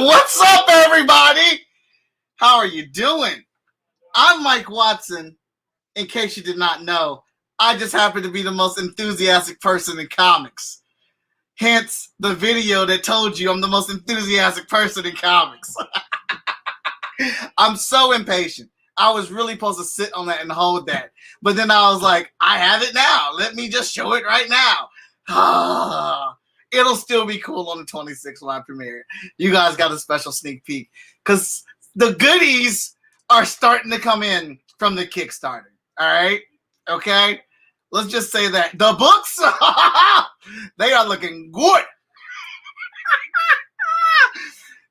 What's up, everybody? How are you doing? I'm Mike Watson. In case you did not know, I just happen to be the most enthusiastic person in comics. Hence, the video that told you I'm the most enthusiastic person in comics. I'm so impatient. I was really supposed to sit on that and hold that. But then I was like, I have it now. Let me just show it right now. It'll still be cool on the 26th when I premiere. You guys got a special sneak peek because the goodies are starting to come in from the Kickstarter. All right? Okay? Let's just say that. The books, they are looking good.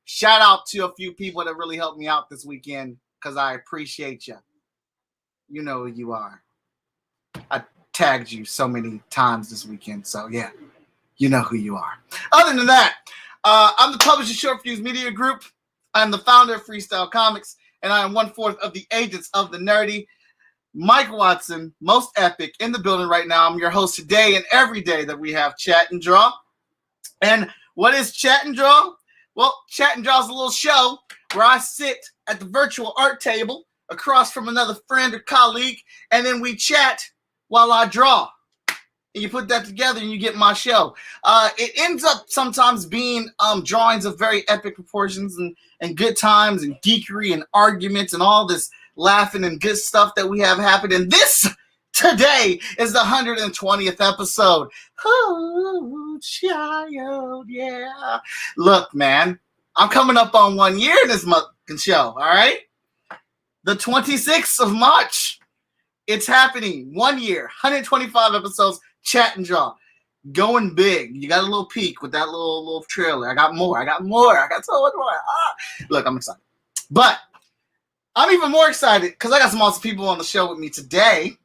Shout out to a few people that really helped me out this weekend because I appreciate you. You know who you are. I tagged you so many times this weekend, so yeah. You know who you are. Other than that, I'm the publisher of Short Fuse Media Group. I'm the founder of Freestyle Comics, and I am 1/4 of the agents of the nerdy. Mike Watson, most epic, in the building right now. I'm your host today and every day that we have Chat and Draw. And what is Chat and Draw? Well, Chat and Draw is a little show where I sit at the virtual art table across from another friend or colleague, and then we chat while I draw. And you put that together and you get my show. It ends up sometimes being drawings of very epic proportions and good times and geekery and arguments and all this laughing and good stuff that we have happen. And this today is the 120th episode. Oh, child, yeah. Look, man, I'm coming up on 1 year in this show, all right? The 26th of March, it's happening. 1 year, 125 episodes. Chat and Draw, going big. You got a little peek with that little trailer. I got more. I got so much more. Look, I'm excited. But I'm even more excited because I got some awesome people on the show with me today.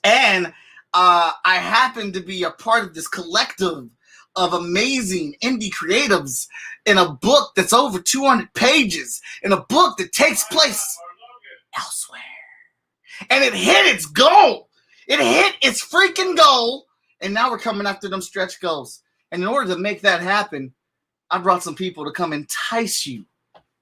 And I happen to be a part of this collective of amazing indie creatives in a book that's over 200 pages, in a book that takes place elsewhere. And it hit its goal. It hit its freaking goal, and now we're coming after them stretch goals. And in order to make that happen, I brought some people to come entice you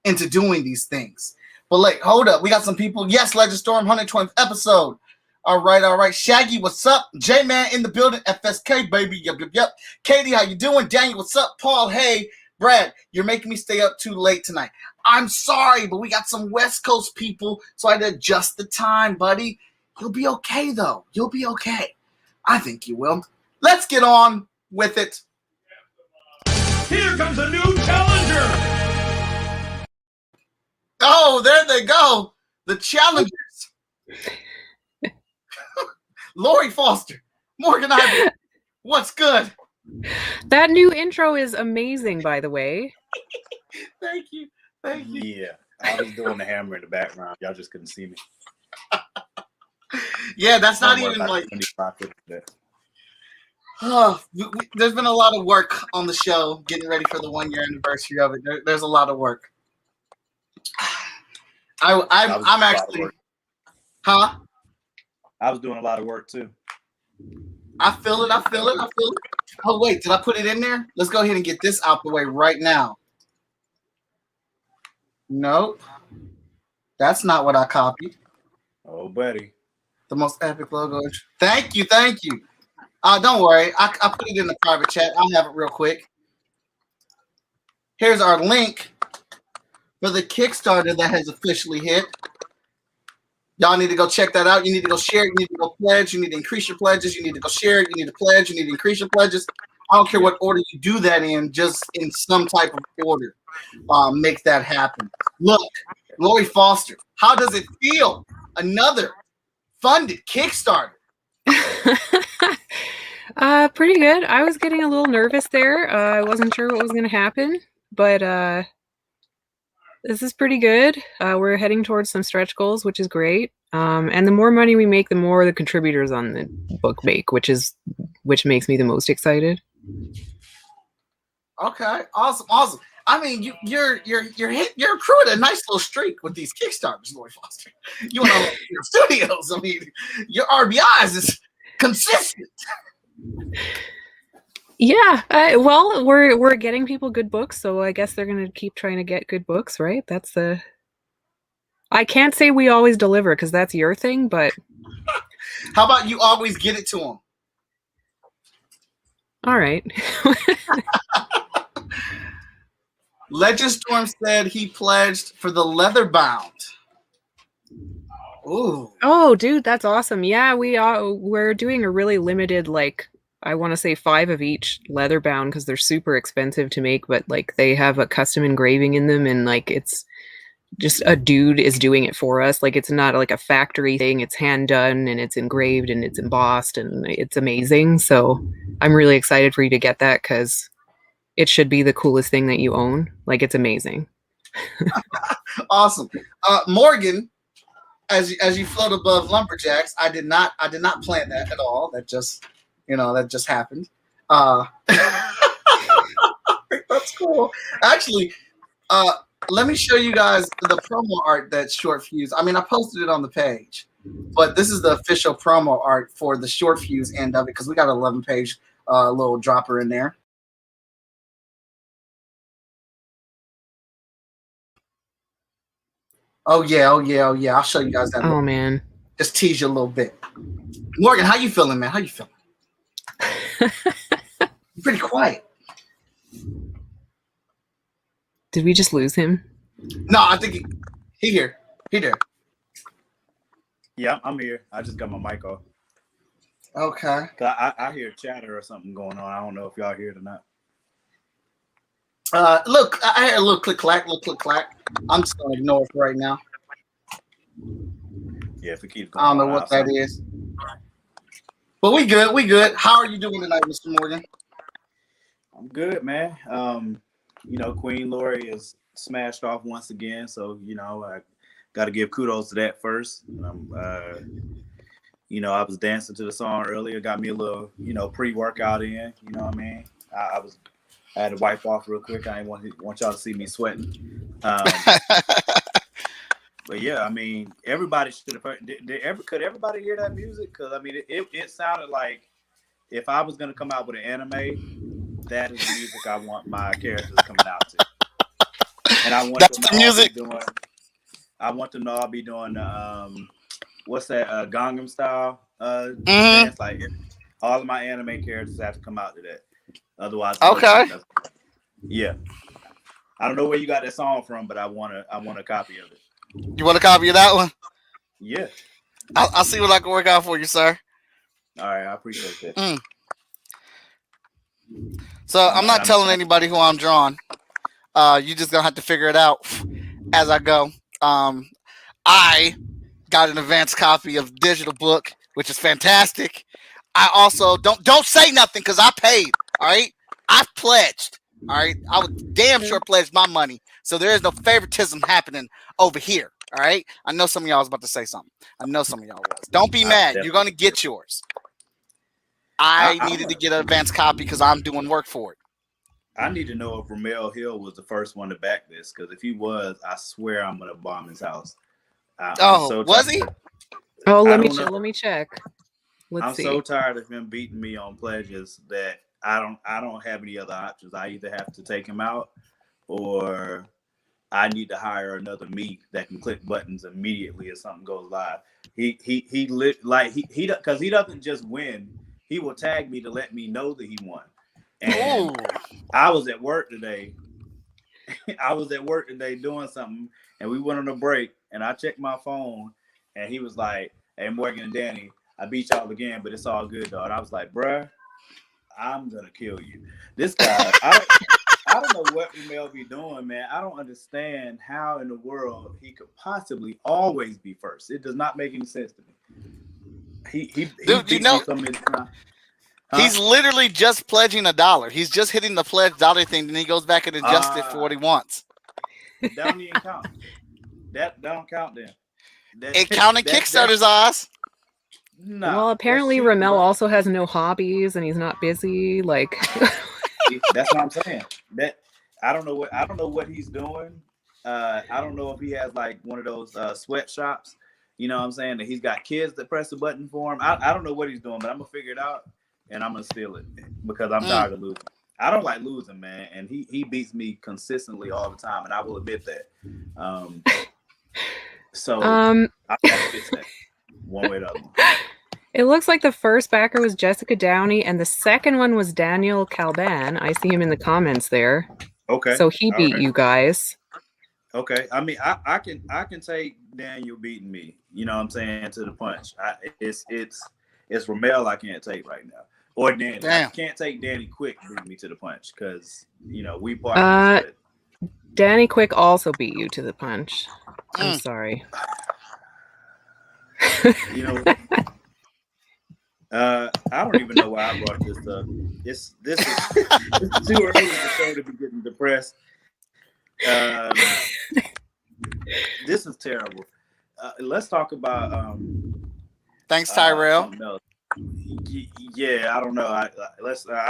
into doing these things. But like, hold up. We got some people. Yes, Legend Storm, 120th episode. All right. Shaggy, what's up? J-Man in the building. FSK, baby. Yep. Katie, how you doing? Daniel, what's up? Paul, hey. Brad, you're making me stay up too late tonight. I'm sorry, but we got some West Coast people, so I had to adjust the time, buddy. You'll be okay, though. You'll be okay. I think you will. Let's get on with it. Here comes a new challenger. Oh, there they go. The challengers. Laurie Foster. Morgan Iverson. What's good? That new intro is amazing, by the way. Thank you. Yeah, I was doing the hammer in the background. Y'all just couldn't see me. Yeah, that's not even like. There's been a lot of work on the show, getting ready for the 1 year anniversary of it. There's a lot of work. I'm actually, huh? I was doing a lot of work too. I feel it. Oh wait, did I put it in there? Let's go ahead and get this out the way right now. Nope, that's not what I copied. Oh, buddy. The most epic logo. Thank you. Don't worry. I put it in the private chat. I'll have it real quick. Here's our link for the Kickstarter that has officially hit. Y'all need to go check that out. You need to go share it. You need to go pledge. You need to increase your pledges. You need to go share it. You need to pledge. You need to increase your pledges. I don't care what order you do that in, just in some type of order. Make that happen. Look, Laurie Foster, how does it feel? Another funded Kickstarter. Pretty good. I was getting a little nervous there. I wasn't sure what was going to happen, but this is pretty good. We're heading towards some stretch goals, which is great. And the more money we make, the more the contributors on the book make, which makes me the most excited. Okay, awesome. I mean, you're accruing a nice little streak with these Kickstarters, Laurie Foster. You want to your studios. I mean, your RBIs is consistent. Yeah, well, we're getting people good books, so I guess they're gonna keep trying to get good books, right? That's the. I can't say we always deliver because that's your thing, but How about you always get it to them? all right. Legend Storm said he pledged for the leather bound. Ooh. Oh, dude, that's awesome. Yeah, we're doing a really limited, like, I want to say 5 of each leather bound because they're super expensive to make, but like they have a custom engraving in them, and like it's just a dude is doing it for us. Like it's not like a factory thing. It's hand done and it's engraved and it's embossed and it's amazing. So I'm really excited for you to get that because it should be the coolest thing that you own. Like it's amazing. Awesome. Morgan, as you float above lumberjacks, I did not plan that at all. That just happened. That's cool. Actually, let me show you guys the promo art that Short Fuse. I mean, I posted it on the page, but this is the official promo art for the Short Fuse end of it because we got an 11-page little dropper in there. Oh yeah. I'll show you guys that. Oh man. Just tease you a little bit. Morgan, how you feeling, man? How you feeling? You're pretty quiet. Did we just lose him? No, I think he here. He there. Yeah, I'm here. I just got my mic off. Okay. I hear chatter or something going on. I don't know if y'all hear it or not. Look, I heard a little click clack. I'm just gonna ignore it for right now. Yeah, if it keeps going I don't know what that is. But we good. How are you doing tonight, Mr. Morgan? I'm good, man. Queen Laurie is smashed off once again, so I got to give kudos to that first. I was dancing to the song earlier, got me a little, pre-workout in. You know what I mean? I had to wipe off real quick. I didn't want y'all to see me sweating. But yeah, I mean, everybody should have heard. Could everybody hear that music? Because I mean, it sounded like if I was gonna come out with an anime, that is the music I want my characters coming out to. And I want that's the music. I want them to all be doing what's that Gangnam Style dance? Like all of my anime characters have to come out to that. Otherwise, okay. Yeah, I don't know where you got that song from, but I want a copy of it. You want a copy of that one? Yeah. I'll see what I can work out for you, sir. All right, I appreciate that. So I'm not telling anybody who I'm drawing. You just gonna have to figure it out as I go. I got an advanced copy of the digital book, which is fantastic. I also don't say nothing because I paid. All right, I pledged. All right, I would damn sure pledge my money, so there is no favoritism happening over here. All right, I know some of y'all was about to say something. I know some of y'all was. Don't be mad. You're gonna get yours. I needed to get an advanced copy because I'm doing work for it. I need to know if Ramel Hill was the first one to back this, because if he was, I swear I'm gonna bomb his house. Was he? Oh, let me check. I'm so tired of him beating me on pledges that I don't have any other options. I either have to take him out or I need to hire another me that can click buttons immediately if something goes live. Because he doesn't just win. He will tag me to let me know that he won. And I was at work today. Doing something, and we went on a break, and I checked my phone, and he was like, "Hey, Morgan and Danny, I beat y'all again, but it's all good, though." And I was like, "Bruh, I'm gonna kill you." This guy, I don't know what Ramel be doing, man. I don't understand how in the world he could possibly always be first. It does not make any sense to me. He Dude, beat me so many times. He's literally just pledging $1. He's just hitting the pledge dollar thing, and he goes back and adjusts it for what he wants. That don't even count. That don't count then. It counted Kickstarter's eyes. No. Well, apparently Ramel also has no hobbies and he's not busy. Like that's what I'm saying. That I don't know what he's doing. I don't know if he has like one of those sweatshops. You know what I'm saying? That he's got kids that press the button for him. I don't know what he's doing, but I'm gonna figure it out. and I'm gonna steal it because I'm tired of losing. I don't like losing, man, and he beats me consistently all the time, and I will admit that. So I gotta fix that one way or the other. It looks like the first backer was Jessica Downey, and the second one was Daniel Calban. I see him in the comments there. Okay. So he beat you guys. Okay. I mean, I can take Daniel beating me. You know what I'm saying, to the punch. It's Ramel I can't take right now, or Danny. Damn. I can't take Danny Quick beating me to the punch because we partners. Danny Quick also beat you to the punch. I'm sorry. I don't even know why I brought this up. This is too early in the show to be getting depressed. This is terrible. Let's talk about thanks, Tyrell. Yeah, I don't know. I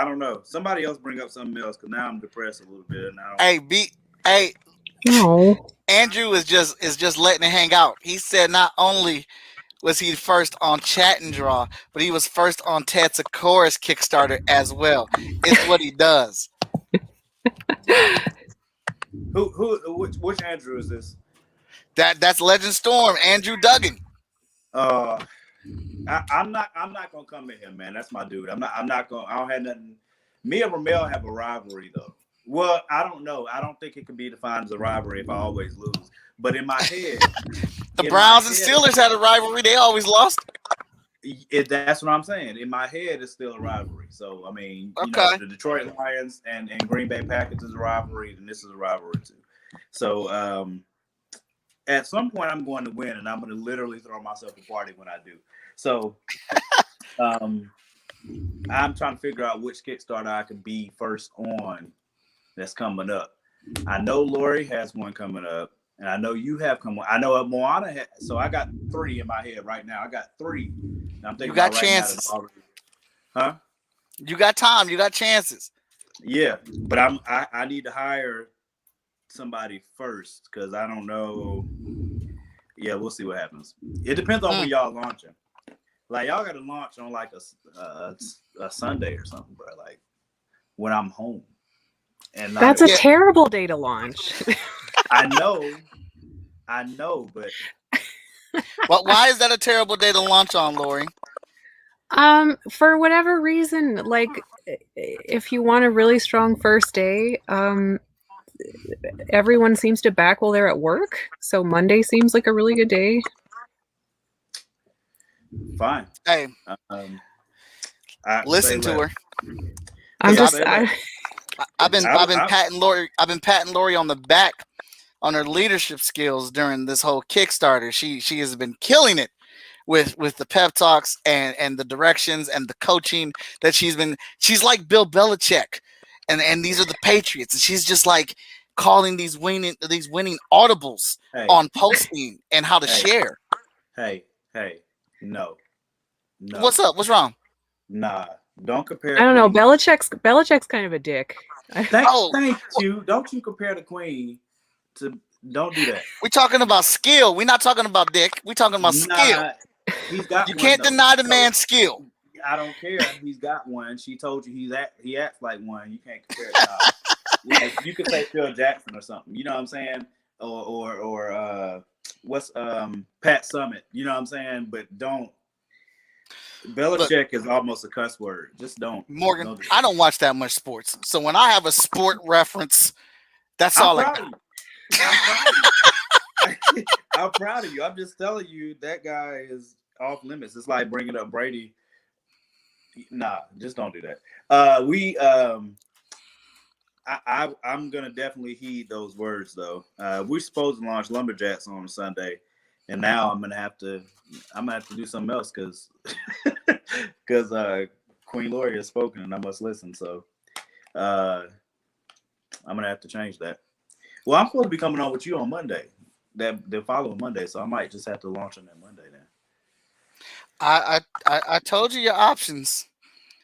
don't know. Somebody else bring up something else because now I'm depressed a little bit. No. Andrew is just letting it hang out. He said not only was he first on Chat and Draw, but he was first on Ted Sikora's Kickstarter as well. It's what he does. Which Andrew is this? That's Legend Storm, Andrew Duggan. I'm not gonna come at him, man. That's my dude. I don't have nothing. Me and Ramel have a rivalry though. Well, I don't know. I don't think it can be defined as a rivalry if I always lose. But in my head, the Browns and Steelers had a rivalry. They always lost. That's what I'm saying. In my head, it's still a rivalry. So I mean, the Detroit Lions and Green Bay Packers is a rivalry, and this is a rivalry too. So at some point, I'm going to win, and I'm going to literally throw myself a party when I do. So I'm trying to figure out which Kickstarter I could be first on that's coming up. I know Laurie has one coming up, and I know you have come. I know Moana has. So I got 3 in my head right now. I got 3. And I'm thinking you got about chances. Right now huh? You got time. You got chances. Yeah, but I need to hire somebody first because I don't know. Yeah, we'll see what happens. It depends on when y'all launching. Like y'all got to launch on like a Sunday or something, bro. Like when I'm home. And that's a terrible day to launch. I know, but why is that a terrible day to launch on, Laurie? For whatever reason, like if you want a really strong first day, everyone seems to back while they're at work. So Monday seems like a really good day. Fine. Hey, listen to her. I've been patting Laurie. I've been patting Laurie on the back on her leadership skills during this whole Kickstarter. She has been killing it with the pep talks and the directions and the coaching that she's like Bill Belichick, and these are the Patriots, and she's just like calling these winning audibles on posting and how to share. Hey, no. What's up? What's wrong? Nah, don't compare. I don't know. Belichick's kind of a dick. Thank you. Don't you compare the Queen to? Don't do that. We're talking about skill. We're not talking about dick. We're talking about skill. He's got. You can't deny the man's skill. I don't care. He's got one. She told you he acts like one. You can't compare it. Like, you could say Phil Jackson or something. You know what I'm saying? Or what's Pat Summitt? You know what I'm saying? But don't. Belichick is almost a cuss word. Just don't. Morgan, I don't watch that much sports. So when I have a sport reference, that's all I got. I'm proud of you. I'm just telling you that guy is off limits. It's like bringing up Brady. Nah, just don't do that. I'm gonna definitely heed those words though. We're supposed to launch Lumberjacks on Sunday, and now I'm gonna have to do something else because Queen Laurie has spoken and I must listen. So I'm gonna have to change that. Well, I'm supposed to be coming on with you on Monday, the following Monday, so I might just have to launch on that Monday then. I told you your options.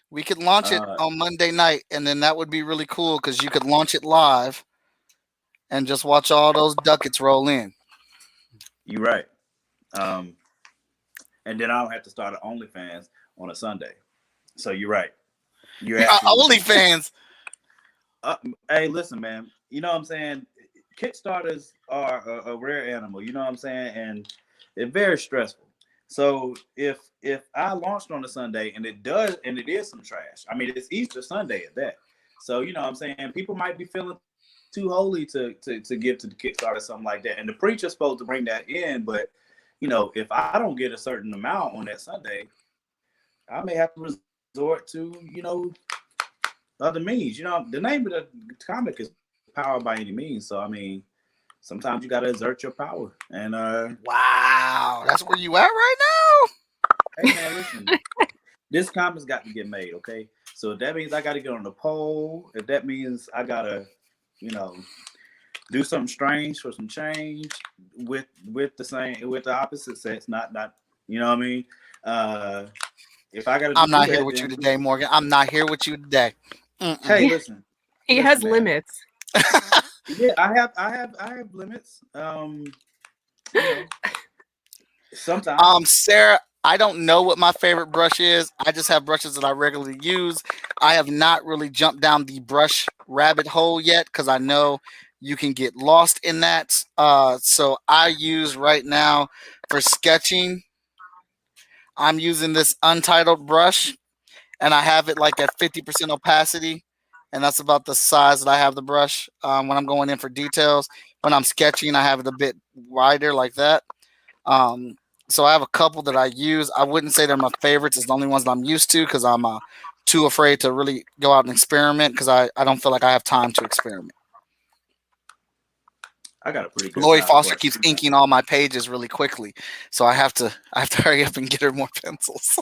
We could launch it on Monday night, and then that would be really cool because you could launch it live and just watch all those ducats roll in. You're right. And then I don't have to start an OnlyFans on a Sunday. So you're right. You're absolutely OnlyFans. Hey, listen, man. You know what I'm saying? Kickstarters are a rare animal. You know what I'm saying? And they're very stressful. So if I launched on a Sunday and it is some trash. I mean, it's Easter Sunday at that. So you know what I'm saying? People might be feeling too holy to give to the Kickstarter or something like that. And the preacher's supposed to bring that in, but you know, if I don't get a certain amount on that Sunday, I may have to resort to, you know, other means. You know, the name of the comic is Power by Any Means. So I mean, sometimes you gotta exert your power. And Wow, that's where you at right now. hey man, listen, this comic's got to get made, okay? So if that means I gotta get on the pole, if that means I gotta, you know, do something strange for some change with the opposite sex, not you know what I mean? If I gotta I'm do not that, here with then, you today, Morgan. I'm not here with you today. hey, listen. He Listen, has man. limits. Yeah, I have limits. You know, sometimes. Sarah, I don't know what my favorite brush is. I just have brushes that I regularly use. I have not really jumped down the brush rabbit hole yet because I know you can get lost in that. So I use right now for sketching, I'm using this untitled brush and I have it like at 50% opacity. And that's about the size that I have the brush when I'm going in for details. When I'm sketching, I have it a bit wider like that. Um, so I have a couple that I use. I wouldn't say they're my favorites. It's the only ones that I'm used to because I'm too afraid to really go out and experiment because I don't feel like I have time to experiment. I got a pretty good Laurie size Foster brush. keeps inking all my pages really quickly, so I have to hurry up and get her more pencils.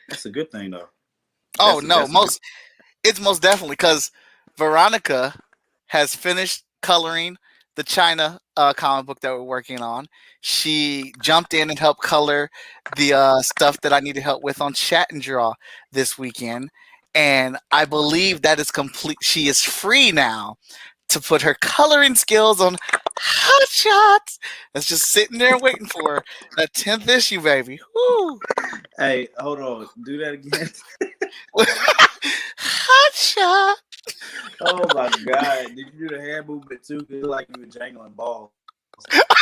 That's a good thing though. Oh That's no, a it's most definitely because Veronica has finished coloring the China comic book that we're working on. She jumped in and helped color the stuff that I needed help with on Chat and Draw this weekend. And I believe that is complete. She is free now to put her coloring skills on Hot Shots. That's just sitting there waiting for that 10th issue, baby. Woo. Hey, hold on. Do that again. Hot Shot. Oh my God. Did you do the hand movement too? It like you were jangling balls.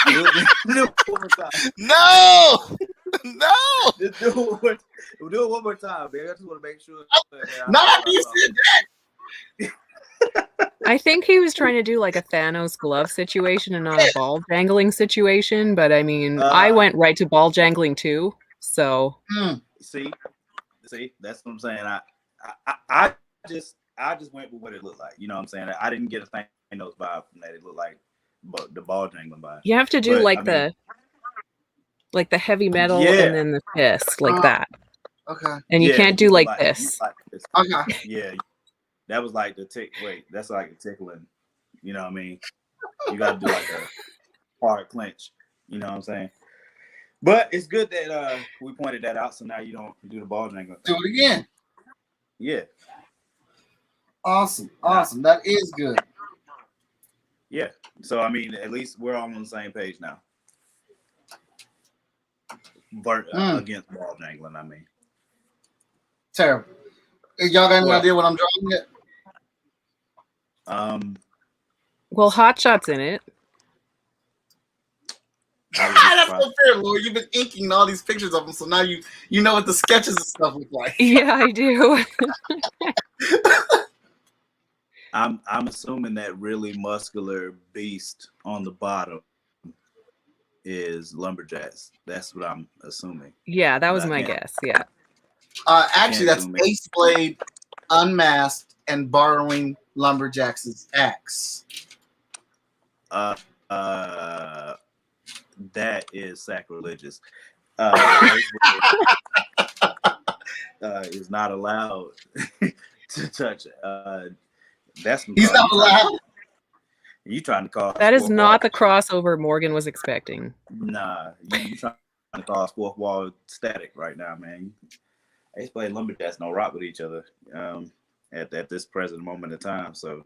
Do it one more time. No. No. Just do it one more time, man. I just want to make sure. Not you said that. I think he was trying to do like a Thanos glove situation and not a ball jangling situation. But I mean, I went right to ball jangling too. So See, that's what I'm saying. I just went with what it looked like. You know what I'm saying? I didn't get a Thanos vibe from that. It looked like the ball jangling vibe. you have to do like the heavy metal and then the fist like that. Okay. And you can't do like this. Okay. Yeah, that was like the tick. Wait, that's like the tickling. You know what I mean? You got to do like a hard clench. You know what I'm saying? But it's good that we pointed that out, so now you don't do the ball jangling. Do it again. Yeah. Awesome. That is good. Yeah. So I mean, at least we're all on the same page now. Against ball jangling, I mean. Terrible. Y'all got any idea what I'm drawing yet? Well, Hot Shot's in it. That's so fair, Lord. You've been inking all these pictures of them, so now you know what the sketches and stuff look like. Yeah, I do. I'm assuming that really muscular beast on the bottom is Lumberjacks. That's what I'm assuming. Yeah, that was my guess. Yeah. Actually, that's Ace Blade unmasked and borrowing Lumberjack's axe. That is sacrilegious. Is not allowed to touch. He's not allowed. You trying to cause that is not the crossover Morgan was expecting. Nah, you trying to cause fourth wall static right now, man. Ace Blade and Lumberjacks don't rock with each other at this present moment in time. So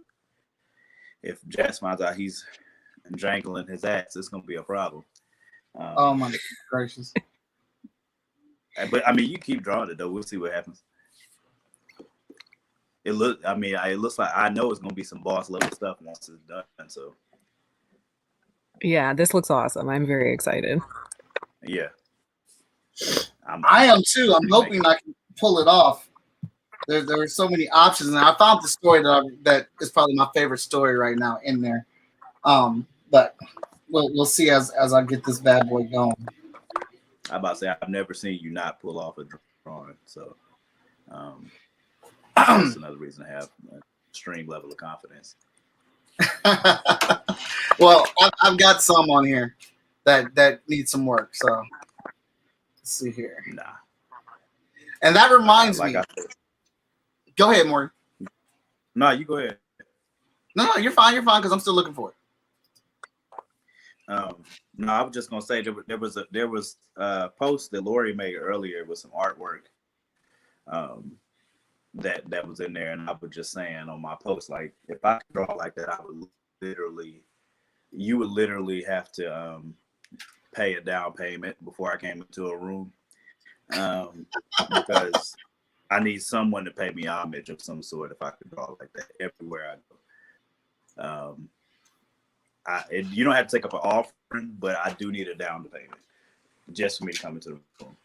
if Jax finds out he's jangling his axe, it's gonna be a problem. Oh my gracious! But I mean, you keep drawing it though. We'll see what happens. It looks like I know it's gonna be some boss level stuff once it's done. So Yeah, this looks awesome. I'm very excited. yeah, I am too. I'm hoping I can pull it off. There are so many options, and I found the story that is probably my favorite story right now in there. But we'll see as I get this bad boy going. I'm about to say I've never seen you not pull off a drawing, so that's another reason to have an extreme level of confidence. Well, I've got some on here that need some work. So let's see here. Nah, And that reminds me. Go ahead, Morgan. No, you go ahead. No, you're fine. You're fine because I'm still looking for it. No, I was just gonna say there was a post that Laurie made earlier with some artwork that was in there, and I was just saying on my post, like, if I could draw like that, you would literally have to pay a down payment before I came into a room, because I need someone to pay me homage of some sort if I could draw like that everywhere I go. You don't have to take up an offering, but I do need a down payment just for me to come into the room.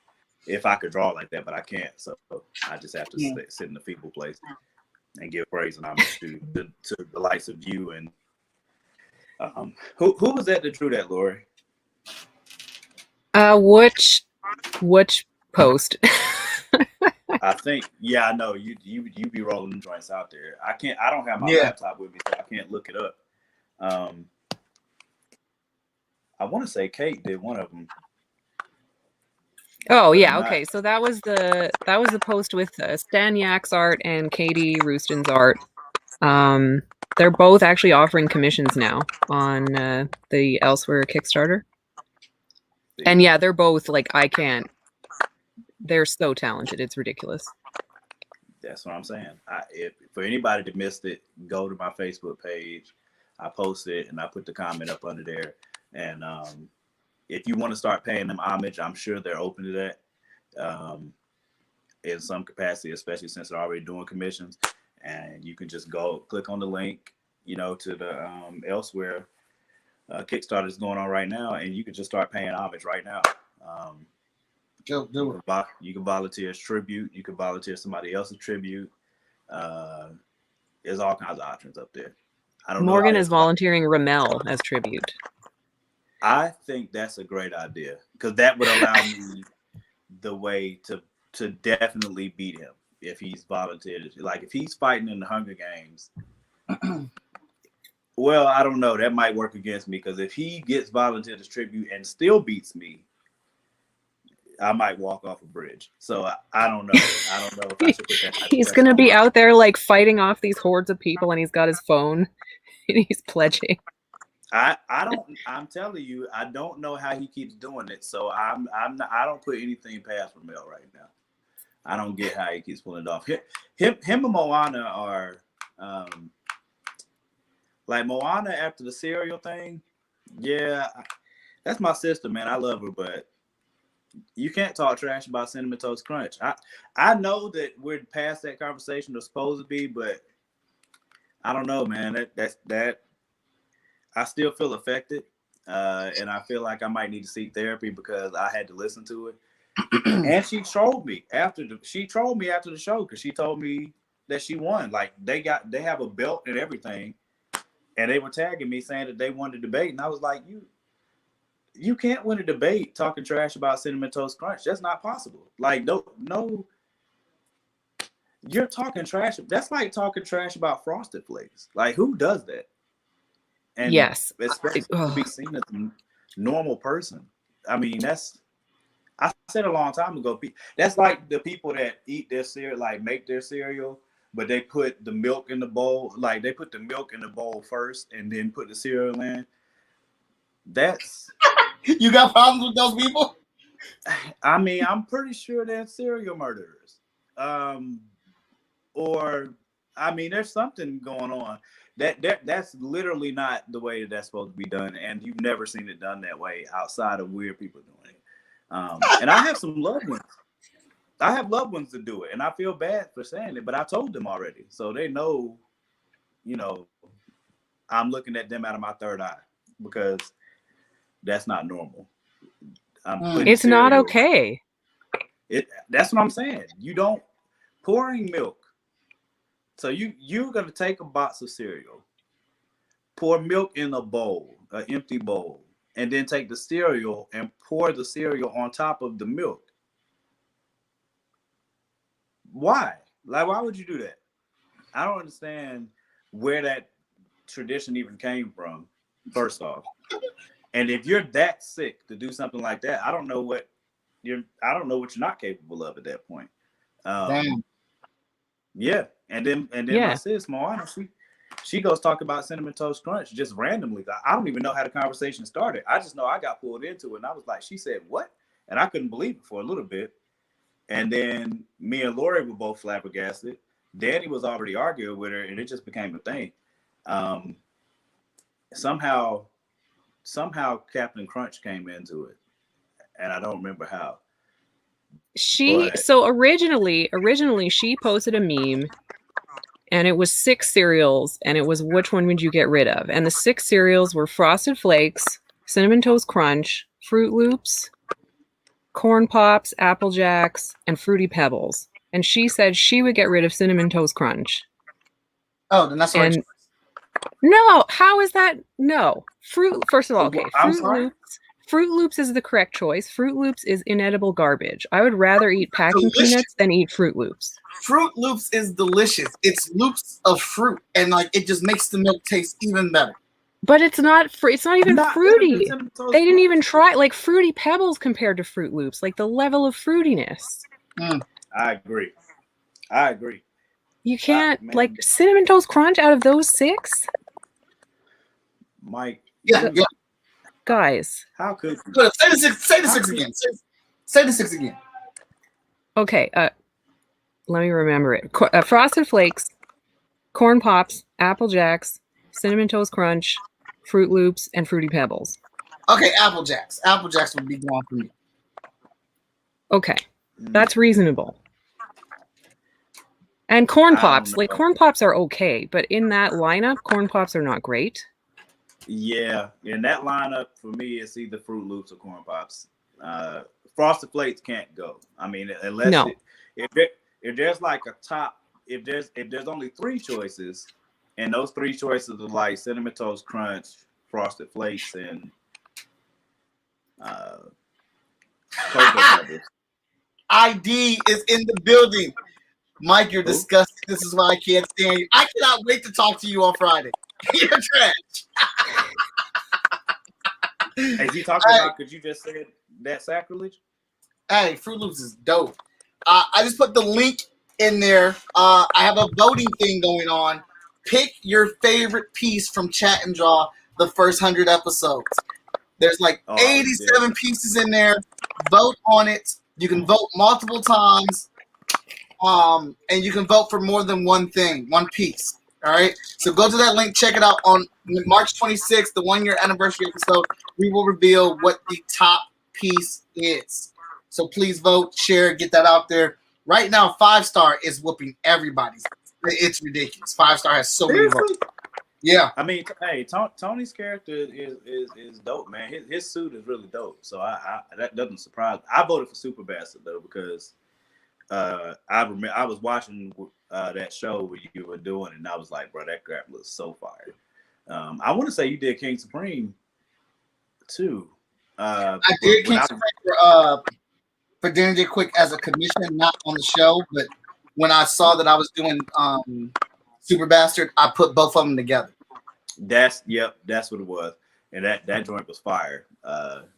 If I could draw like that, but I can't, so I just have to sit in the feeble place and give praise and homage to the likes of you. And who was that drew that, Laurie? Which post? I think, I know you be rolling the joints out there. I don't have my laptop with me, so I can't look it up. I want to say Kate did one of them. Oh yeah, okay. So that was the post with Stan Yak's art and Katie Rooston's art. They're both actually offering commissions now on the Elsewhere Kickstarter. And yeah, they're both like, they're so talented. It's ridiculous. That's what I'm saying. If for anybody that missed it, go to my Facebook page. I posted it and I put the comment up under there. And if you want to start paying them homage, I'm sure they're open to that in some capacity, especially since they're already doing commissions. And you can just go click on the link, to the Elsewhere Kickstarter is going on right now, and you can just start paying homage right now. You can volunteer as tribute. You can volunteer somebody else's tribute. There's all kinds of options up there. Morgan is volunteering Ramel as tribute. I think that's a great idea because that would allow me the way to definitely beat him if he's volunteered. Like if he's fighting in the Hunger Games, well, I don't know. That might work against me because if he gets volunteered as tribute and still beats me, I might walk off a bridge. So I don't know. I don't know if I should put that. He's going to be out there like fighting off these hordes of people, and he's got his phone and he's pledging. I'm telling you, I don't know how he keeps doing it. So I don't put anything past Ramel right now. I don't get how he keeps pulling it off. Him and Moana are like Moana after the cereal thing. Yeah, that's my sister, man. I love her, but you can't talk trash about Cinnamon Toast Crunch. I know that we're past that conversation they're supposed to be, but I don't know, man. That I still feel affected, and I feel like I might need to seek therapy because I had to listen to it. And she trolled me after the show because she told me that she won. Like they have a belt and everything, and they were tagging me saying that they won the debate, and I was like, you can't win a debate talking trash about Cinnamon Toast Crunch. That's not possible. Like no, you're talking trash. That's like talking trash about Frosted Flakes. Like who does that? And yes, especially to be seen as a normal person. I mean, I said a long time ago, that's like the people that eat their cereal, like make their cereal, but they put the milk in the bowl. Like they put the milk in the bowl first and then put the cereal in. That's you got problems with those people? I mean, I'm pretty sure they're serial murderers. Or I mean, there's something going on. That's literally not the way that's supposed to be done, and you've never seen it done that way outside of weird people doing it. And I have some loved ones. I have loved ones that do it, and I feel bad for saying it, but I told them already, so they know. You know, I'm looking at them out of my third eye because that's not normal. I'm putting It's not cereal. okay. That's what I'm saying. You don't pouring milk. So you're gonna take a box of cereal, pour milk in a bowl, an empty bowl, and then take the cereal and pour the cereal on top of the milk. Why? Like, why would you do that? I don't understand where that tradition even came from, first off. And if you're that sick to do something like that, I don't know what you're not capable of at that point. Damn. Yeah. And then Yeah. my sis, Moana, she goes talk about Cinnamon Toast Crunch just randomly. I don't even know how the conversation started. I just know I got pulled into it, and I was like, she said what? And I couldn't believe it for a little bit. And then me and Laurie were both flabbergasted. Danny was already arguing with her, and it just became a thing. Somehow Captain Crunch came into it, and I don't remember how. So originally she posted a meme, and it was 6 cereals, and it was which one would you get rid of? And the 6 cereals were Frosted Flakes, Cinnamon Toast Crunch, Fruit Loops, Corn Pops, Apple Jacks, and Fruity Pebbles. And she said she would get rid of Cinnamon Toast Crunch. Oh, then that's right. No, how is that? No. First of all, okay. I'm sorry? Fruit Loops is the correct choice. Fruit Loops is inedible garbage. I would rather eat packing peanuts than eat Fruit Loops. Fruit Loops is delicious. It's loops of fruit, and like it just makes the milk taste even better. But it's not it's not even fruity. They didn't even try like Fruity Pebbles compared to Fruit Loops, like the level of fruitiness. I agree. You can't like Cinnamon Toast Crunch out of those 6? Mike. Yeah. Guys. How could you? Say the 6 again. Say the 6 again. Okay, let me remember it. Frosted Flakes, Corn Pops, Apple Jacks, Cinnamon Toast Crunch, Fruit Loops, and Fruity Pebbles. Okay, Apple Jacks. Apple Jacks would be gone for me. Okay, that's reasonable. And Corn Pops, like Corn Pops are okay, but in that lineup, Corn Pops are not great. Yeah, in that lineup for me, it's either Fruit Loops or Corn Pops. Frosted Flakes can't go. I mean, unless if there's like a top, if there's only 3 choices, and those 3 choices are like Cinnamon Toast Crunch, Frosted Flakes, and Cocoa Pebbles. ID is in the building. Mike, you're disgusting. This is why I can't stand you. I cannot wait to talk to you on Friday. You're trash. Is he talking about? Could you just say that sacrilege? Hey, Fruit Loops is dope. I just put the link in there. I have a voting thing going on. Pick your favorite piece from Chat and Draw the first 100 episodes. There's like 87 pieces in there. Vote on it. You can vote multiple times. And you can vote for more than one piece. All right. So go to that link, check it out. On March 26th, the 1-year anniversary episode, we will reveal what the top piece is. So please vote, share, get that out there. Right now, 5-star is whooping everybody's. It's ridiculous. 5-star has so many votes. Yeah. I mean, hey, Tony's character is dope, man. His suit is really dope. So I that doesn't surprise me. I voted for Super Bastard though because I remember I was watching that show where you were doing, and I was like, bro, that crap looks so fire. I want to say you did King Supreme too. I did King Supreme for Danny J Quick as a commission, not on the show, but when I saw that I was doing Super Bastard, I put both of them together. That's what it was, and that joint was fire.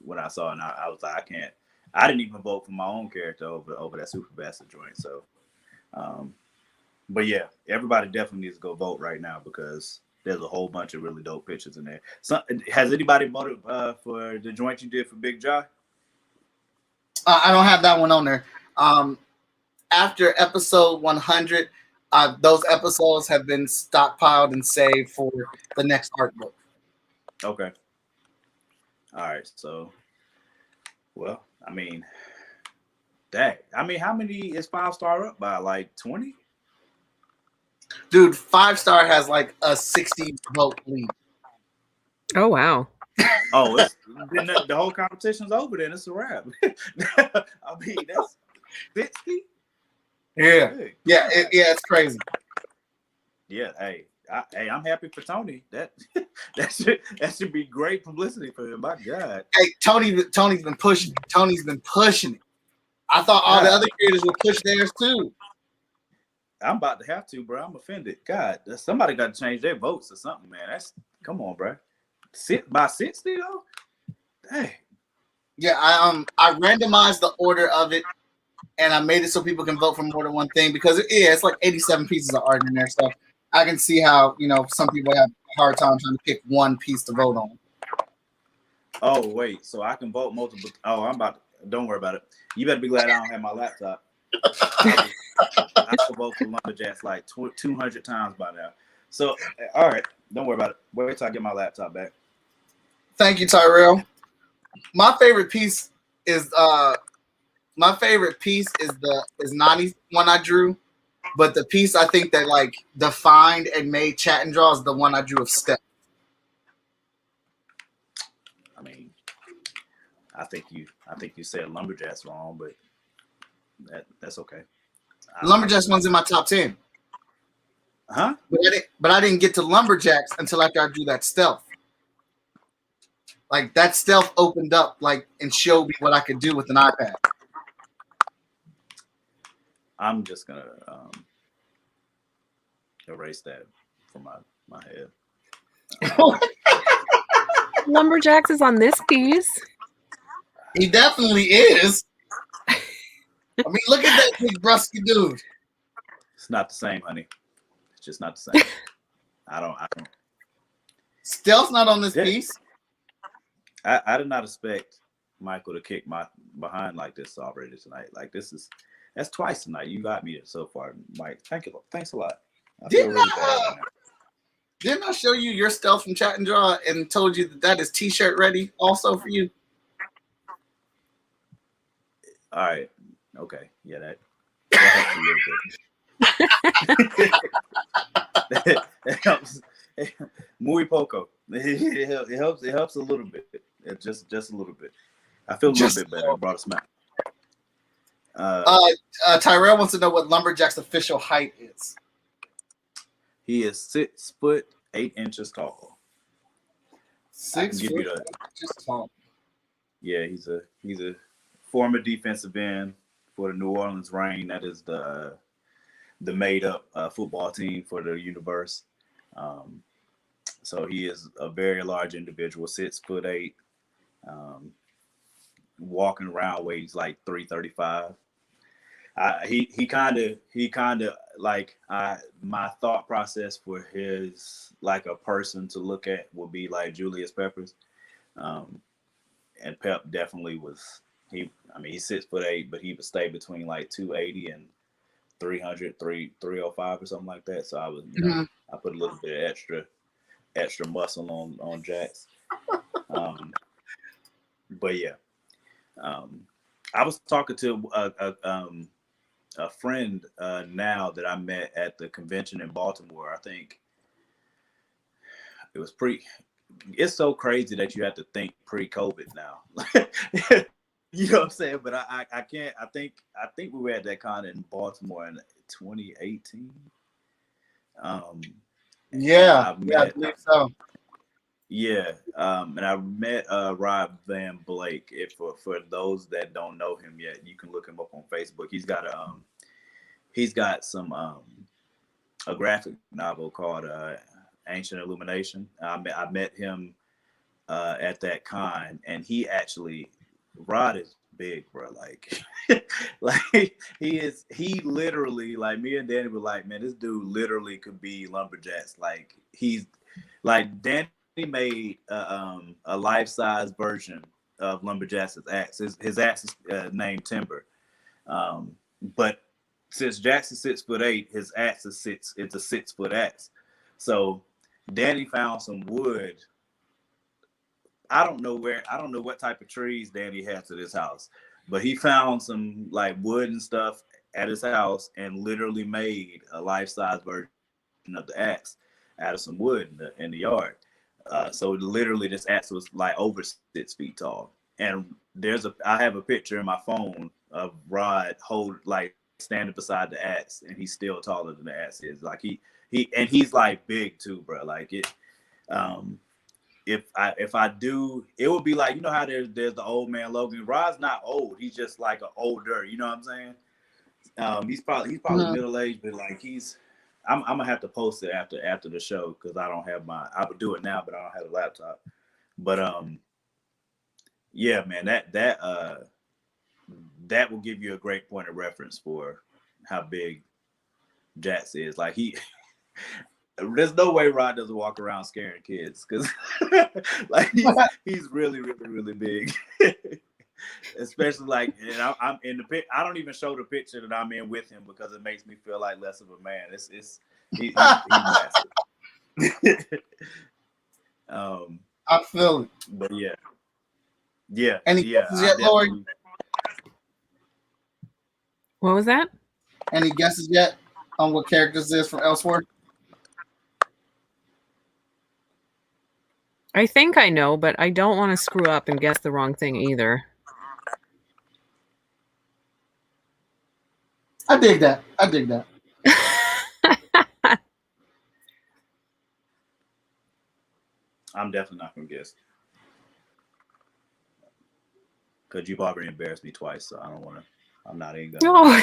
When I saw it, and I was like, I didn't even vote for my own character over that Super Bastard joint. So, but yeah, everybody definitely needs to go vote right now because there's a whole bunch of really dope pictures in there. So, has anybody voted for the joint you did for Big Jai? I don't have that one on there. After episode 100, those episodes have been stockpiled and saved for the next art book. Okay. All right. So, well, I mean, Dang. I mean, how many is 5-star up by? Like 20? Dude, 5-star has like a 60 vote lead. Oh wow. Oh, it's then the whole competition's over. Then it's a wrap. I mean, that's 60. Yeah, Good. yeah, it's crazy. Yeah. Hey, I'm happy for Tony. That should be great publicity for him. My God. Hey, Tony's been pushing. Tony's been pushing it. I thought all the other creators would push theirs too. I'm about to have to, bro. I'm offended. God, somebody got to change their votes or something, man. Come on, bro. Sit by 60 though. Dang. Yeah, I randomized the order of it, and I made it so people can vote for more than one thing because it's like 87 pieces of art in there. So I can see how some people have a hard time trying to pick one piece to vote on. Oh wait, so I can vote multiple. Oh, don't worry about it. You better be glad I don't have my laptop. I could vote for Lumberjacks like 200 times by now. So, all right, don't worry about it. Wait till I get my laptop back. Thank you, Tyrell. My favorite piece is Nani's one I drew, but the piece I think that like defined and made Chat and Draw is the one I drew of Steph. I mean, I think you said Lumberjacks wrong, but that's okay. Lumberjacks one's in my top 10. Huh? But I didn't get to Lumberjacks until after I drew that Stealth. Like that Stealth opened up like and showed me what I could do with an iPad. I'm just gonna erase that from my head. Lumberjacks is on this piece. He definitely is. I mean, look at that big brusky dude. It's not the same, honey. It's just not the same. I don't. Stealth's not on this piece. I did not expect Michael to kick my behind like this already tonight. Like that's twice tonight. You got me so far, Mike. Thanks a lot. Didn't I show you your Stealth from Chat and Draw and told you that is T-shirt ready also for you? All right. Okay. Yeah, that helps a little bit. That helps. Muy poco. It helps a little bit. Just a little bit. I feel a little bit better. I brought a smile. Tyrell wants to know what Lumberjack's official height is. He is 6 foot 8 inches tall. 6 foot 8 inches tall. Yeah, he's a former defensive end for the New Orleans Reign. That is the made up football team for the universe. So he is a very large individual, 6 foot 8. Walking around weighs like 335. He kind of like my thought process for his like a person to look at would be like Julius Peppers, and Pep definitely was. He's 6 foot 8, but he would stay between like 280 and 300, 305 or something like that. So I was, I put a little bit of extra muscle on Jax. But yeah, I was talking to a friend now that I met at the convention in Baltimore. I think it was it's so crazy that you have to think pre-COVID now. You know what I'm saying? But I can't. I think we were at that con in Baltimore in 2018. Yeah, I believe so. Yeah, and I met Rob Van Blake. For those that don't know him yet, you can look him up on Facebook. He's got some a graphic novel called Ancient Illumination. I met him at that con, and Rod is big, bro. Like, like he literally, like, me and Danny were like, man, this dude literally could be Lumberjacks. Like, he's like, Danny made a life-size version of Lumberjacks' axe. His axe is named Timber. But since Jack's is 6 foot 8, his axe it's a 6 foot axe. So Danny found some wood. I don't know what type of trees Danny has at his house, But he found some like wood and stuff at his house and literally made a life-size version of the axe out of some wood in the yard. So literally, this axe was like over 6 feet tall. And I have a picture in my phone of Rod standing beside the axe, and he's still taller than the axe is. Like he's like big too, bro. Like it. If I do, it would be like, you know how there's the old man Logan. Rod's not old. He's just like an older. You know what I'm saying? He's probably middle aged, but like I'm gonna have to post it after the show because I don't have I would do it now, but I don't have a laptop. But yeah, man, that will give you a great point of reference for how big Jax is. Like there's no way Rod doesn't walk around scaring kids because like he's really, really, really big. Especially like, and I'm in the pic. I don't even show the picture that I'm in with him because it makes me feel like less of a man. He's massive. I feel it. But yeah. Any guesses yet, Laurie? What was that? Any guesses yet on what characters this is from elsewhere? I think I know, but I don't want to screw up and guess the wrong thing either. I dig that. I'm definitely not gonna guess because you've already embarrassed me twice, so I don't want to. I'm not even gonna. No.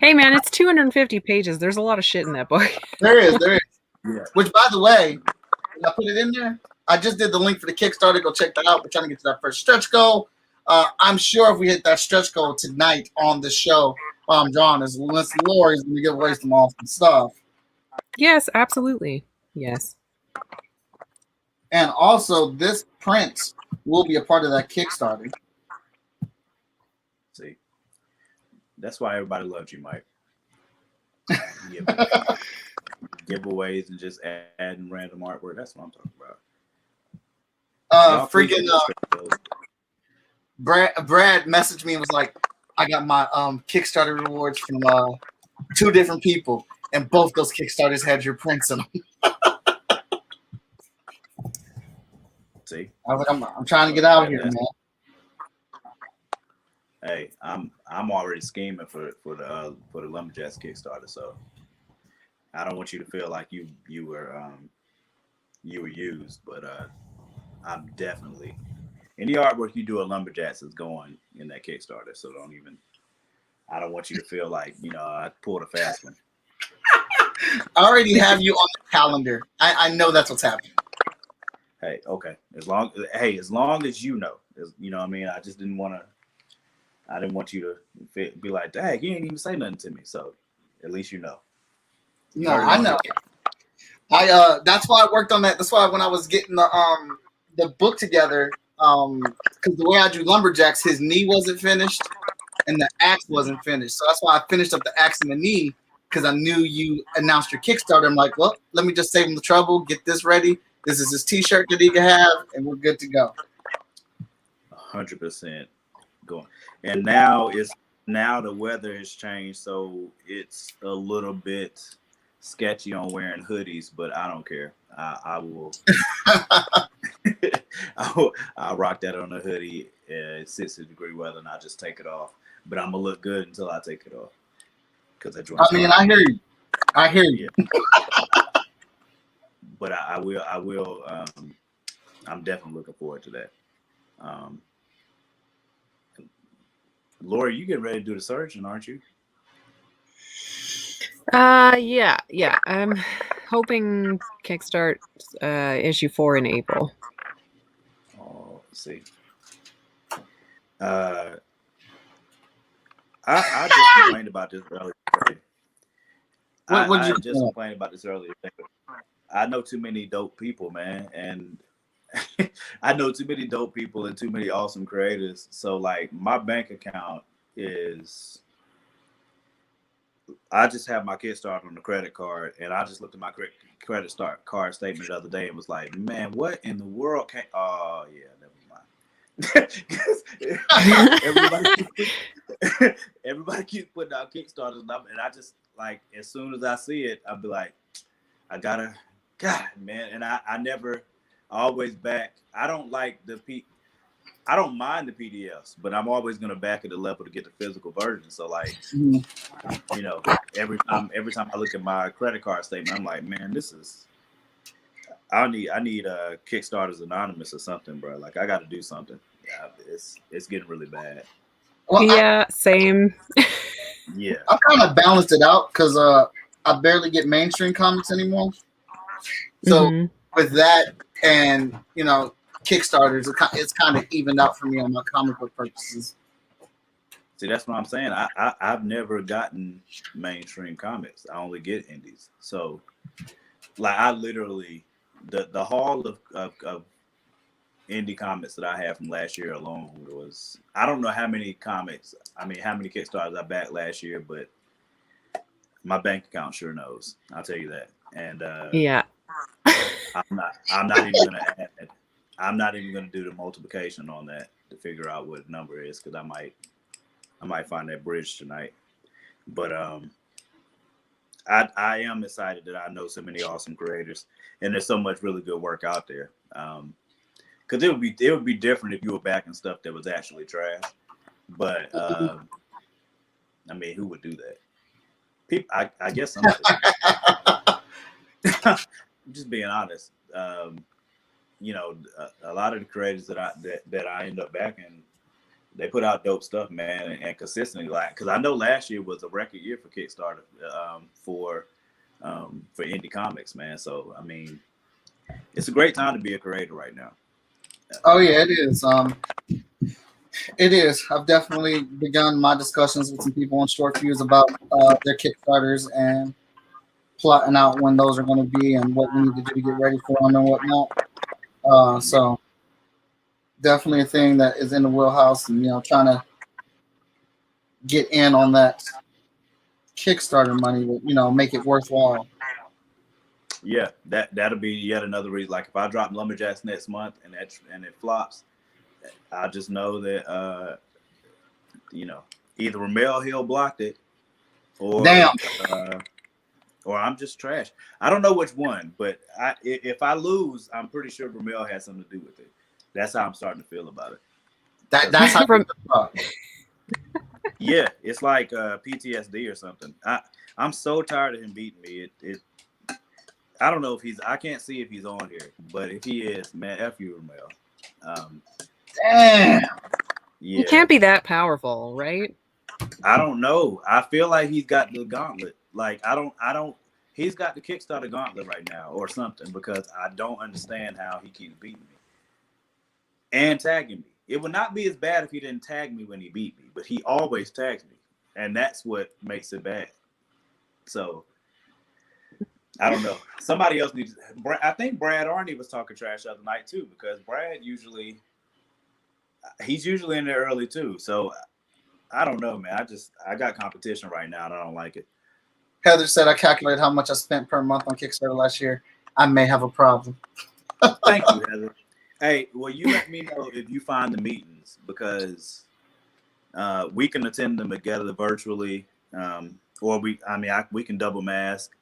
Hey man, it's 250 pages. There's a lot of shit in that book. There is. Yeah. Which, by the way, I put it in there. I just did the link for the Kickstarter. Go check that out. We're trying to get to that first stretch goal. I'm sure if we hit that stretch goal tonight on the show, John, is Laurie's going to give away some awesome stuff. Yes, absolutely. Yes. And also, this print will be a part of that Kickstarter. See, that's why everybody loves you, Mike. Giveaways and just adding random artwork. That's what I'm talking about. Brad messaged me and was like, I got my Kickstarter rewards from 2 different people, and both those Kickstarters had your prints in them. See, I was like, I'm trying to get out here, man. Hey, I'm already scheming for the Lumberjacks Kickstarter, so I don't want you to feel like you were used, but I'm definitely any artwork you do at Lumberjacks is going in that Kickstarter. So I don't want you to feel like I pulled a fast one. I already have you on the calendar. I know that's what's happening. Hey, okay. As long as you know what I mean. I just didn't want you to be like, dang, you ain't even say nothing to me. So at least you know. No, I know. That's why I worked on that. That's why when I was getting the book together, because the way I drew Lumberjacks, his knee wasn't finished and the axe wasn't finished. So that's why I finished up the axe and the knee, because I knew you announced your Kickstarter. I'm like, well, let me just save him the trouble, get this ready. This is his T-shirt that he can have, and we're good to go. 100% going. And now the weather has changed, so it's a little bit sketchy on wearing hoodies, but I don't care. I will. I'll rock that on a hoodie. It's 60-degree weather, and I just take it off. But I'm gonna look good until I take it off. Because I hear you. Yeah. But I will. I'm definitely looking forward to that. Laurie, you getting ready to do the surgeon, aren't you? Yeah. I'm hoping Kickstart issue 4 in April. Oh, let's see. I just complained about this earlier today. I just complained about this earlier today. I know too many dope people, man, and I know too many dope people and too many awesome creators. So, like, my bank account is. I just have my Kickstarter on the credit card, and I just looked at my credit card statement the other day and was like, man, what in the world oh, yeah, never mind. everybody, everybody keeps putting out Kickstarters, and I just like as soon as I see it, I'll be like, I gotta, God, man, and I always back. I don't like I don't mind the PDFs, but I'm always gonna back at the level to get the physical version. So like, you know, every time I look at my credit card statement, I'm like, man, this is. I need Kickstarter's Anonymous or something, bro. Like I got to do something. Yeah, it's getting really bad. Well, yeah, same. Yeah, I kind of balanced it out because I barely get mainstream comics anymore. So Mhm. with that and Kickstarters, it's kind of evened out for me on my comic book purchases. see, that's what I'm saying. I've never gotten mainstream comics. I only get indies. So, like, I literally the haul of indie comics that I had from last year alone was, I don't know how many comics. I mean, how many Kickstarters I backed last year, but my bank account sure knows. I'll tell you that. And Yeah. I'm not even gonna add. I'm not even gonna do the multiplication on that to figure out what the number is, because I might find that bridge tonight. But I am excited that I know so many awesome creators, and there's so much really good work out there. Because it would be different if you were backing stuff that was actually trash. But I mean, who would do that? People, I guess somebody. Just being honest. You know, a lot of the creators that I end up backing, they put out dope stuff, man, and consistently. Like, because I know last year was a record year for Kickstarter for indie comics, man. So I mean, it's a great time to be a creator right now. Oh yeah, it is. It is. I've definitely begun my discussions with some people on Short Fuse about their Kickstarters and plotting out when those are going to be and what we need to do to get ready for them and whatnot. So definitely a thing that is in the wheelhouse, and trying to get in on that Kickstarter money would make it worthwhile. Yeah, that'll be yet another reason. Like if I drop Lumberjacks next month and it flops, I just know that either Ramel Hill blocked it, or or I'm just trash. I don't know which one, but if I lose, I'm pretty sure Ramel has something to do with it. That's how I'm starting to feel about it. That's how. Yeah, it's like PTSD or something. I'm so tired of him beating me. I don't know if I can't see if he's on here, but if he is, man, F you, Ramel. Damn. Yeah. He can't be that powerful, right? I don't know. I feel like he's got the gauntlet. Like I don't. He's got the Kickstarter gauntlet right now or something, because I don't understand how he keeps beating me and tagging me. It would not be as bad if he didn't tag me when he beat me, but he always tags me, and that's what makes it bad. So I don't know. Somebody else needs. I think Brad Arney was talking trash the other night too, because Brad he's usually in there early too. So I don't know, man. I got competition right now, and I don't like it. Heather said, I calculated how much I spent per month on Kickstarter last year. I may have a problem. Thank you, Heather. Hey, well, you let me know if you find the meetings, because we can attend them together virtually, or we can double mask,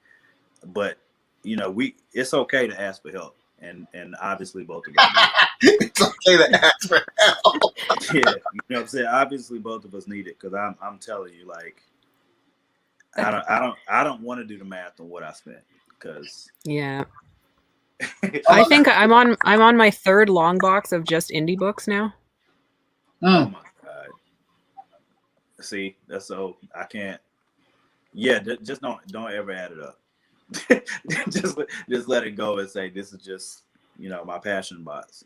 but it's okay to ask for help, and obviously both of us. It's okay to ask for help. Yeah, you know what I'm saying. Obviously, both of us need it, because I'm telling you, like, I don't want to do the math on what I spent, because yeah. I think I'm on my third long box of just indie books now. Oh my God. See, that's so I can't. Yeah, just don't ever add it up. just let it go and say this is just my passion box.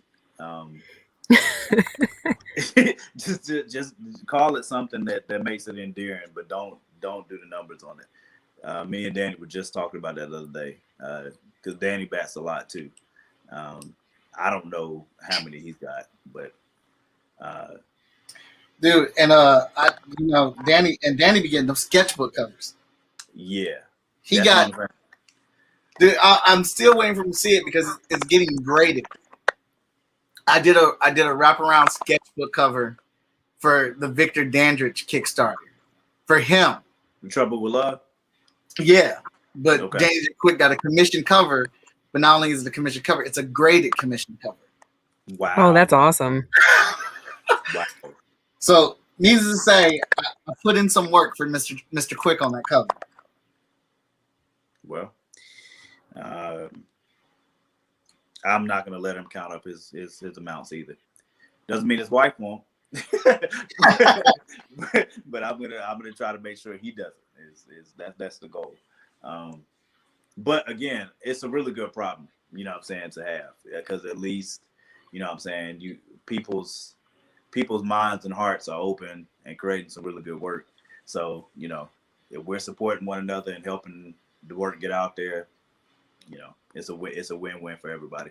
Just call it something that makes it endearing, but don't do the numbers on it. Me and Danny were just talking about that the other day, because Danny bats a lot too. I don't know how many he's got, but dude, and Danny be getting those sketchbook covers. Yeah, he got. Dude, I'm still waiting for him to see it because it's getting graded. I did a wraparound sketchbook cover for the Victor Dandridge Kickstarter for him. The Trouble with Love. Yeah, but Okay. Dandridge Quick got a commission cover, but not only is it a commission cover, it's a graded commission cover. Wow. Oh, that's awesome. Wow. So, needless to say, I put in some work for Mr. Quick on that cover. Well, I'm not gonna let him count up his amounts either. Doesn't mean his wife won't. but I'm gonna try to make sure he doesn't. That's the goal. But again, it's a really good problem, you know what I'm saying, to have, because at least, you know what I'm saying, people's minds and hearts are open and creating some really good work. So, you know, if we're supporting one another and helping the work get out there, you know, it's a win-win for everybody.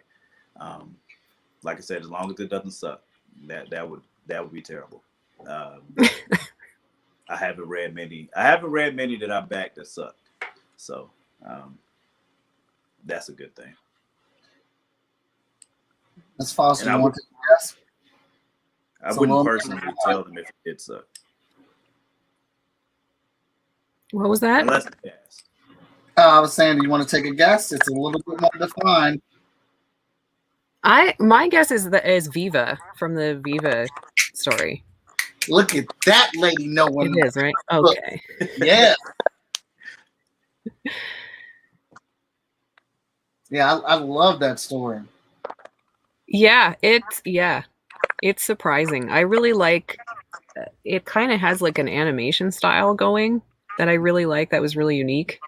Like I said, as long as it doesn't suck, that would be terrible. I haven't read many that I backed that sucked. So that's a good thing. That's Foster. And You want to guess? I wouldn't personally tell them if it did suck. What was that? Unless it has. I was saying, do you want to take a guess? It's a little bit more defined. My guess is Viva from the Viva story. Look at that lady knowing. It is, right? Okay. Yeah. Yeah, I love that story. Yeah, it's surprising. I really like it. Kind of has like an animation style going that I really like. That was really unique.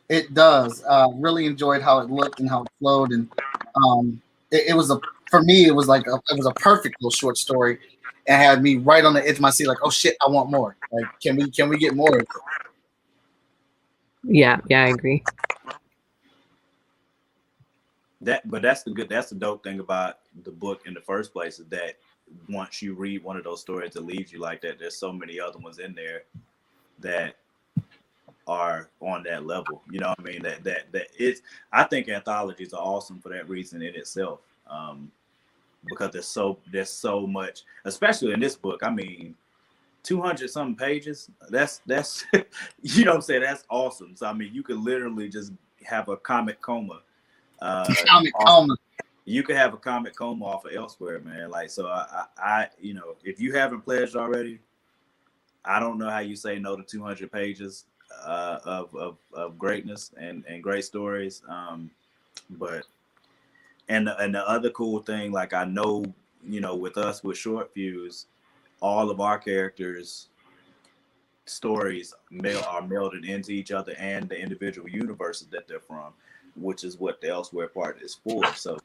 It does. Really enjoyed how it looked and how it flowed, and it was for me. It was like it was a perfect little short story, and had me right on the edge of my seat, like, oh shit, I want more. Like, can we get more of it? Yeah, I agree. But that's the dope thing about the book in the first place, is that once you read one of those stories that leaves you like that, there's so many other ones in there that are on that level. You know what I mean? That it's, I think anthologies are awesome for that reason in itself. Because there's so much, especially in this book. I mean, 200 something pages. That's you know what I'm saying? That's awesome. So I mean, you could literally just have a comic coma. You could have a comic coma off of elsewhere, man. Like, so I you know, if you haven't pledged already, I don't know how you say no to 200 pages of greatness and great stories. But and the other cool thing, like, I know, you know, with us with Short Fuse, all of our characters' stories are melded into each other and the individual universes that they're from, which is what the Elsewhere part is for. So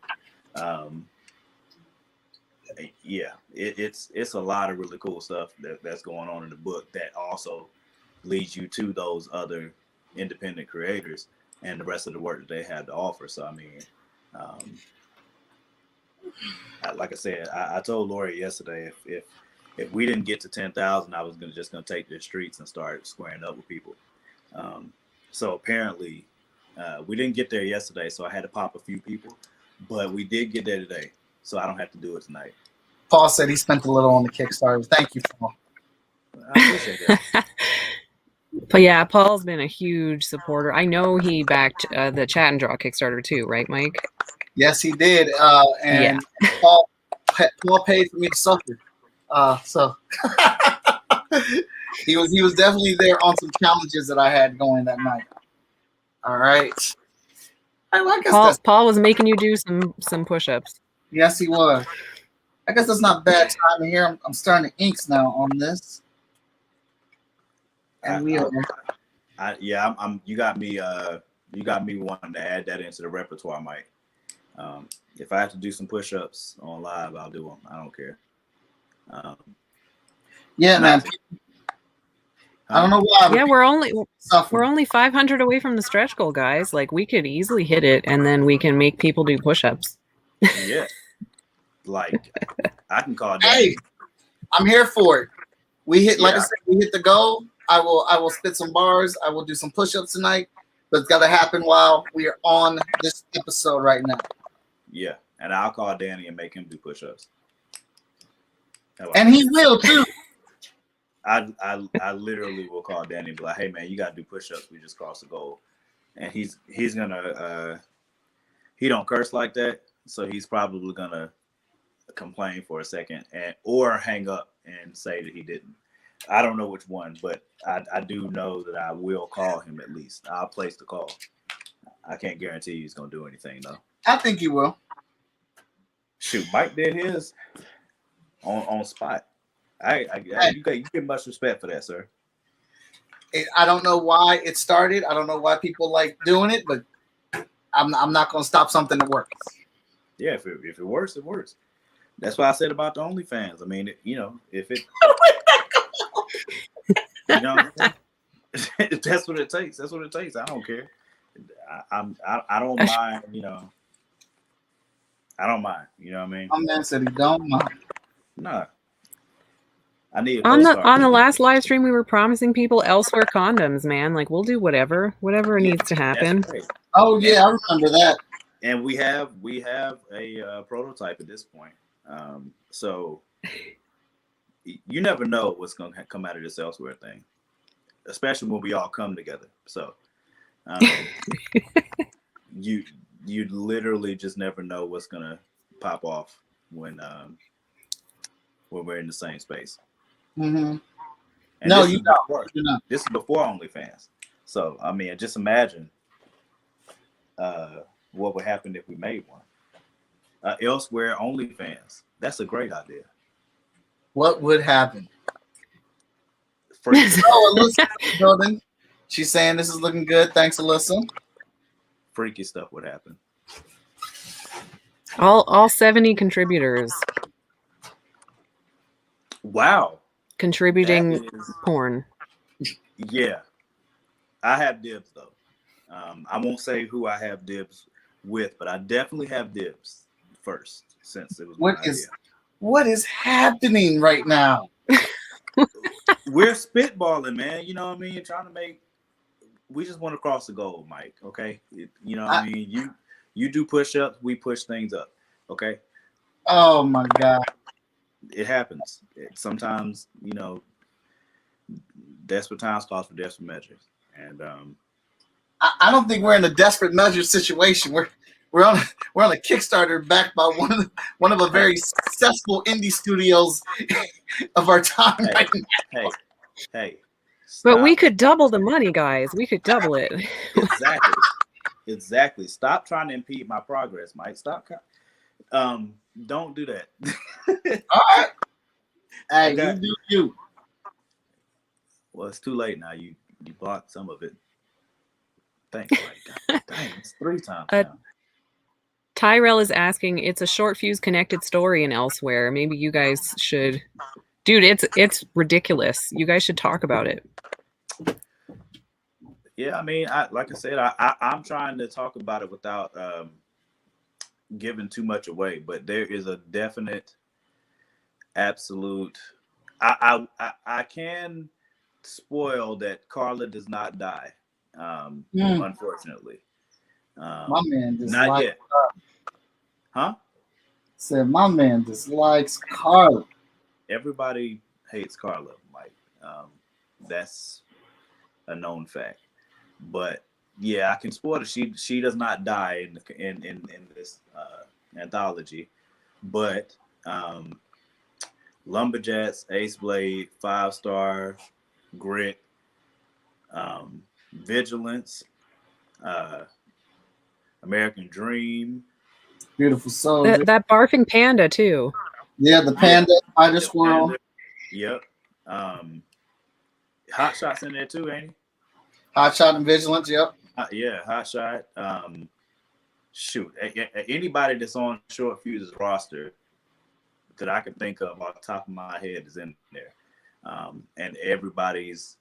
yeah, it's a lot of really cool stuff that's going on in the book that also leads you to those other independent creators and the rest of the work that they had to offer. So I mean, like I said, I told Laurie yesterday, if we didn't get to 10,000, I was just gonna take the streets and start squaring up with people. So apparently, we didn't get there yesterday, so I had to pop a few people, but we did get there today, so I don't have to do it tonight. Paul said he spent a little on the Kickstarter. Thank you, Paul. I appreciate that. But yeah, Paul's been a huge supporter. I know he backed the Chat and Draw Kickstarter too, right, Mike? Yes, he did. And yeah. Paul paid for me to suffer. So he was definitely there on some challenges that I had going that night. All right. I guess Paul was making you do some push-ups. Yes, he was. I guess that's not bad timing here. I'm starting to inks now on this. And we are. You got me wanting to add that into the repertoire, Mike. If I have to do some push-ups on live, I'll do them. I don't care. Yeah, man. I don't know why. Yeah, we're only 500 away from the stretch goal, guys. Like, we could easily hit it, and then we can make people do push-ups. Yeah, like I can call. Hey, I'm here for it. We hit, like I said, we hit the goal. I will spit some bars. I will do some push-ups tonight, but it's got to happen while we are on this episode right now. Yeah, and I'll call Danny and make him do push-ups. And he will too. I literally will call Danny and be like, "Hey man, you gotta do push-ups. We just crossed the goal." And he's gonna he don't curse like that, so he's probably gonna complain for a second or hang up and say that he didn't. I don't know which one, but I do know that I will call him at least. I'll place the call. I can't guarantee he's gonna do anything though. I think he will. Shoot, Mike did his on spot. You get much respect for that, sir. I don't know why it started. I don't know why people like doing it, but I'm not going to stop something that works. Yeah, if it works, it works. That's what I said about the OnlyFans. I mean, if it, that's what it takes. That's what it takes. I don't care. I don't mind. I don't mind. You know what I mean? My man said he don't mind. No. I need on the last live stream. We were promising people elsewhere condoms, man. Like we'll do whatever needs to happen. Oh yeah, I remember that. And we have a prototype at this point. So you never know what's going to come out of this elsewhere thing, especially when we all come together. So you literally just never know what's going to pop off when we're in the same space. Mm-hmm. And no, you're not. This is before OnlyFans. So I mean, just imagine what would happen if we made one. Elsewhere OnlyFans. That's a great idea. What would happen? Alyssa's building. She's saying this is looking good. Thanks, Alyssa. Freaky stuff would happen. All 70 contributors. Wow. Contributing porn. Yeah. I have dibs though. I won't say who I have dibs with, but I definitely have dibs first since it was my idea. What is happening right now? We're spitballing, man. You know what I mean? We just want to cross the goal, Mike. Okay. You know what I mean? You do push-ups, we push things up. Okay. Oh my God. It happens. Sometimes, desperate times call for desperate measures. And I don't think we're in a desperate measures situation. We're on a Kickstarter backed by one of the very successful indie studios of our time right now. Hey. But we could double the money, guys. We could double it. Exactly. Stop trying to impede my progress, Mike. Stop. Don't do that. All right. Hey, you do you. Well, it's too late now. You blocked some of it. Thanks, Mike. Dang, it's 3 times now. Tyrell is asking, it's a short fuse connected story in Elsewhere. Maybe you guys should. Dude, it's ridiculous. You guys should talk about it. Yeah, I mean, like I said, I'm trying to talk about it without giving too much away, but there is a definite, absolute. I can spoil that Carla does not die, unfortunately. My man dislikes not yet. Huh? Said my man dislikes Carla. Everybody hates Carla, Mike. That's a known fact. But yeah, I can spoil it. She does not die in this anthology, but Lumberjacks, Ace Blade, 5-Star, Grit, Vigilance, American Dream, Beautiful Soldier. That barfing panda too. Yeah, the panda, spider squirrel. Panda. Yep. Hot Shot's in there too, ain't he? Hot Shot and Vigilance, yep. Yeah, Hot Shot. Shoot, anybody that's on Short Fuse's roster that I can think of off the top of my head is in there. And everybody's,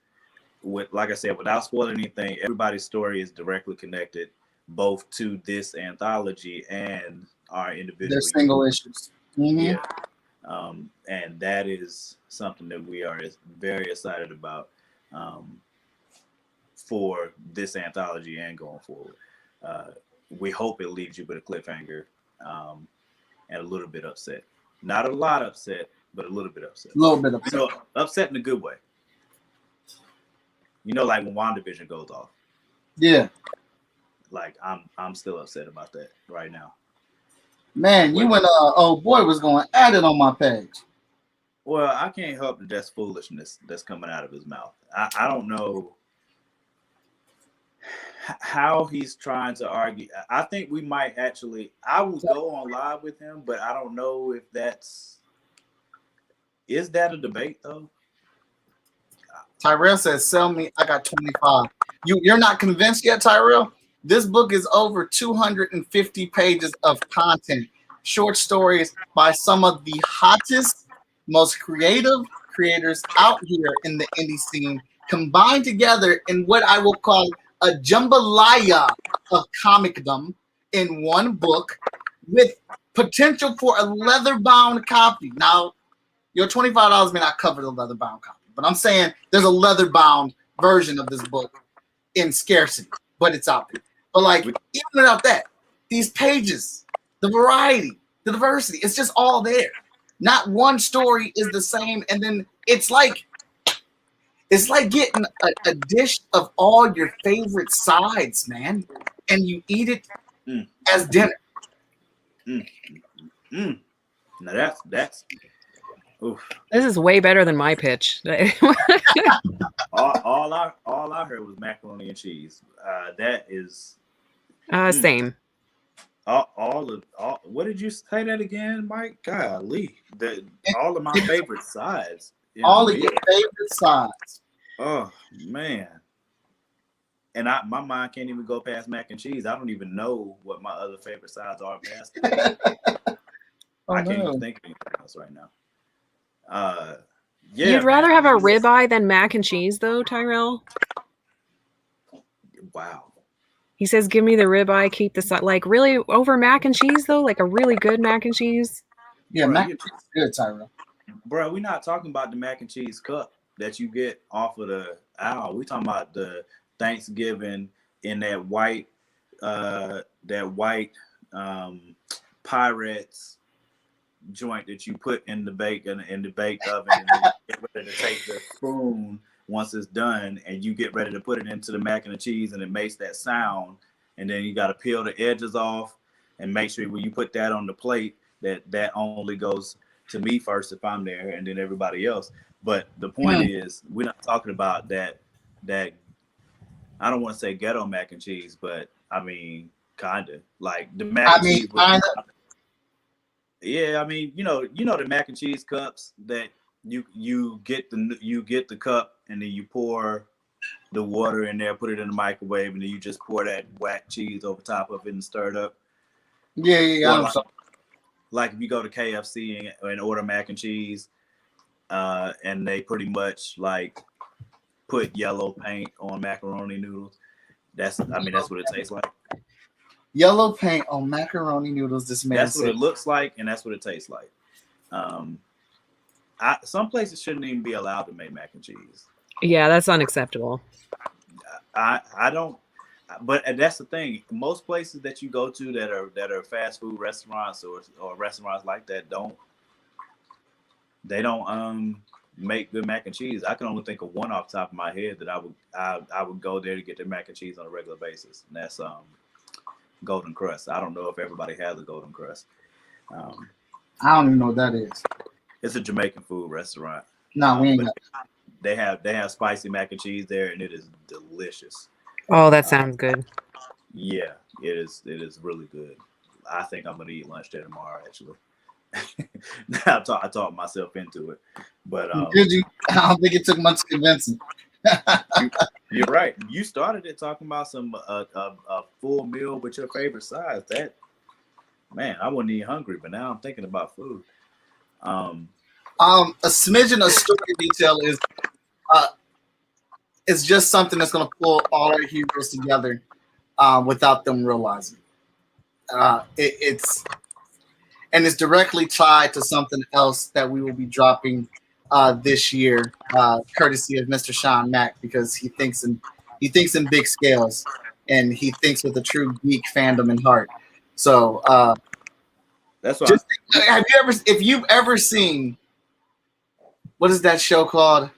like I said, without spoiling anything, everybody's story is directly connected both to this anthology and our individual. They're single issues. Mm-hmm. Yeah. And that is something that we are very excited about for this anthology and going forward. We hope it leaves you with a cliffhanger and a little bit upset. Not a lot upset, but a little bit upset. A little bit upset. So upset in a good way. Like when WandaVision goes off. Yeah. Like I'm still upset about that right now. Man, you and old boy was going at it on my page. Well, I can't help that that's foolishness that's coming out of his mouth. I don't know how he's trying to argue. I think we might actually. I will go on live with him, but I don't know if is that a debate though? Tyrell says, "Sell me. I got 25." You're not convinced yet, Tyrell? This book is over 250 pages of content, short stories by some of the hottest, most creative creators out here in the indie scene, combined together in what I will call a jambalaya of comicdom in one book, with potential for a leather-bound copy. Now, your $25 may not cover the leather-bound copy, but I'm saying there's a leather-bound version of this book in scarcity, but it's out there. But like, even without that, these pages, the variety, the diversity, it's just all there. Not one story is the same, and then it's like getting a dish of all your favorite sides, man, and you eat it as dinner. Now that's. Oof. This is way better than my pitch. all I heard was macaroni and cheese. That is same. What did you say that again, Mike? Golly, all of my favorite sides. All of your favorite sides. Oh man. And my mind can't even go past mac and cheese. I don't even know what my other favorite sides are past that. I can't even think of anything else right now. Yeah. You'd rather have a ribeye than mac and cheese, though, Tyrell? Wow. He says, "Give me the ribeye, keep the side." Like, really, over mac and cheese, though? Like a really good mac and cheese? Yeah, bro, mac and cheese is good, Tyrell. Bro, we're not talking about the mac and cheese cup that you get off of the aisle. We're talking about the Thanksgiving in that white Pirates joint that you put in the bacon in the bake oven, and then you get ready to take the spoon once it's done, and you get ready to put it into the mac and cheese, and it makes that sound, and then you got to peel the edges off and make sure when you put that on the plate that only goes to me first if I'm there, and then everybody else. But the point is, we're not talking about that I don't want to say ghetto mac and cheese, but I mean kind of like the mac and cheese. Yeah, I mean, the mac and cheese cups that you get the cup, and then you pour the water in there, put it in the microwave, and then you just pour that whack cheese over top of it and stir it up. Yeah. Like if you go to KFC and order mac and cheese, and they pretty much like put yellow paint on macaroni noodles. That's what it tastes like. Yellow paint on macaroni noodles. That's what it looks like, and that's what it tastes like. Some places shouldn't even be allowed to make mac and cheese. Yeah, that's unacceptable. I don't. But that's the thing. Most places that you go to that are fast food restaurants or restaurants like that don't make good mac and cheese. I can only think of one off the top of my head that I would go there to get their mac and cheese on a regular basis, and that's Golden Crust. I don't know if everybody has a Golden Crust. I don't even know what that is. It's a Jamaican food restaurant. No, we ain't got it. They have spicy mac and cheese there, and it is delicious. Oh, that sounds good. Yeah, it is. It is really good. I think I'm gonna eat lunch there tomorrow. Actually, I talked myself into it, but did you? I don't think it took much convincing. You're right. You started it talking about some a full meal with your favorite sides. That man, I wasn't even hungry, but now I'm thinking about food. A smidgen of story detail is just something that's going to pull all our heroes together without them realizing. It's directly tied to something else that we will be dropping this year, courtesy of Mr. Sean Mack, because he thinks in big scales, and he thinks with a true geek fandom and heart. So That's why. Just if you've ever seen, what is that show called?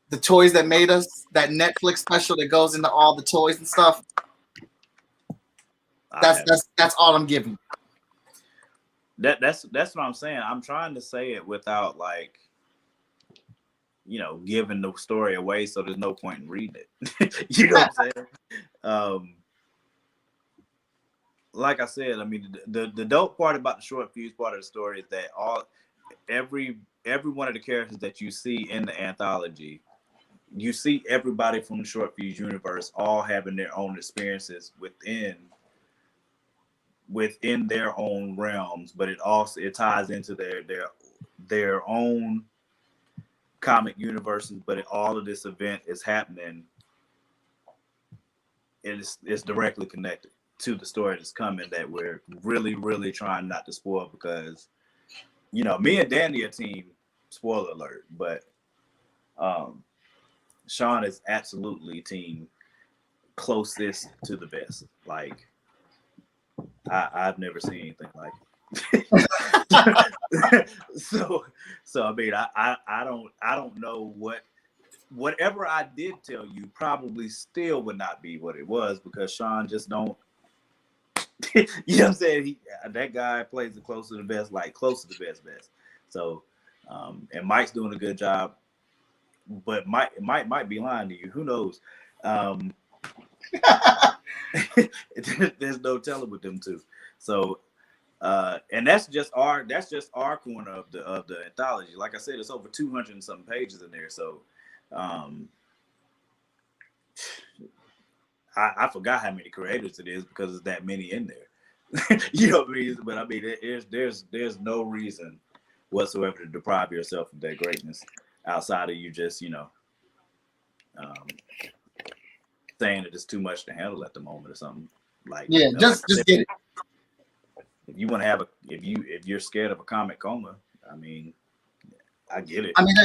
The Toys That Made Us, that Netflix special that goes into all the toys and stuff. That's all I'm giving. That's what I'm saying. I'm trying to say it without like, giving the story away, so there's no point in reading it. You know what I'm saying? Like I said, I mean, the dope part about the short fuse part of the story is that every one of the characters that you see in the anthology, you see everybody from the short fuse universe all having their own experiences within their own realms, but it ties into their own comic universes. But all of this event is happening, it's directly connected to the story that's coming, that we're really, really trying not to spoil, because me and Danny are team spoiler alert, but Sean is absolutely team closest to the best. Like, I've never seen anything like it. so I mean, I don't know whatever I did tell you probably still would not be what it was, because Sean just don't. You know what I'm saying? That guy plays it close to the best, like close to the best. So, and Mike's doing a good job, but Mike might be lying to you. Who knows? There's no telling with them two. So, and that's just our corner of the anthology. Like I said, it's over 200 and something pages in there. So, I forgot how many creators it is, because there's that many in there. You know what I mean? But I mean, there's no reason whatsoever to deprive yourself of that greatness outside of you just saying that it's too much to handle at the moment or something. Like, Yeah, just get it. If you want to have if you're scared of a comic coma, I mean, I get it. I mean,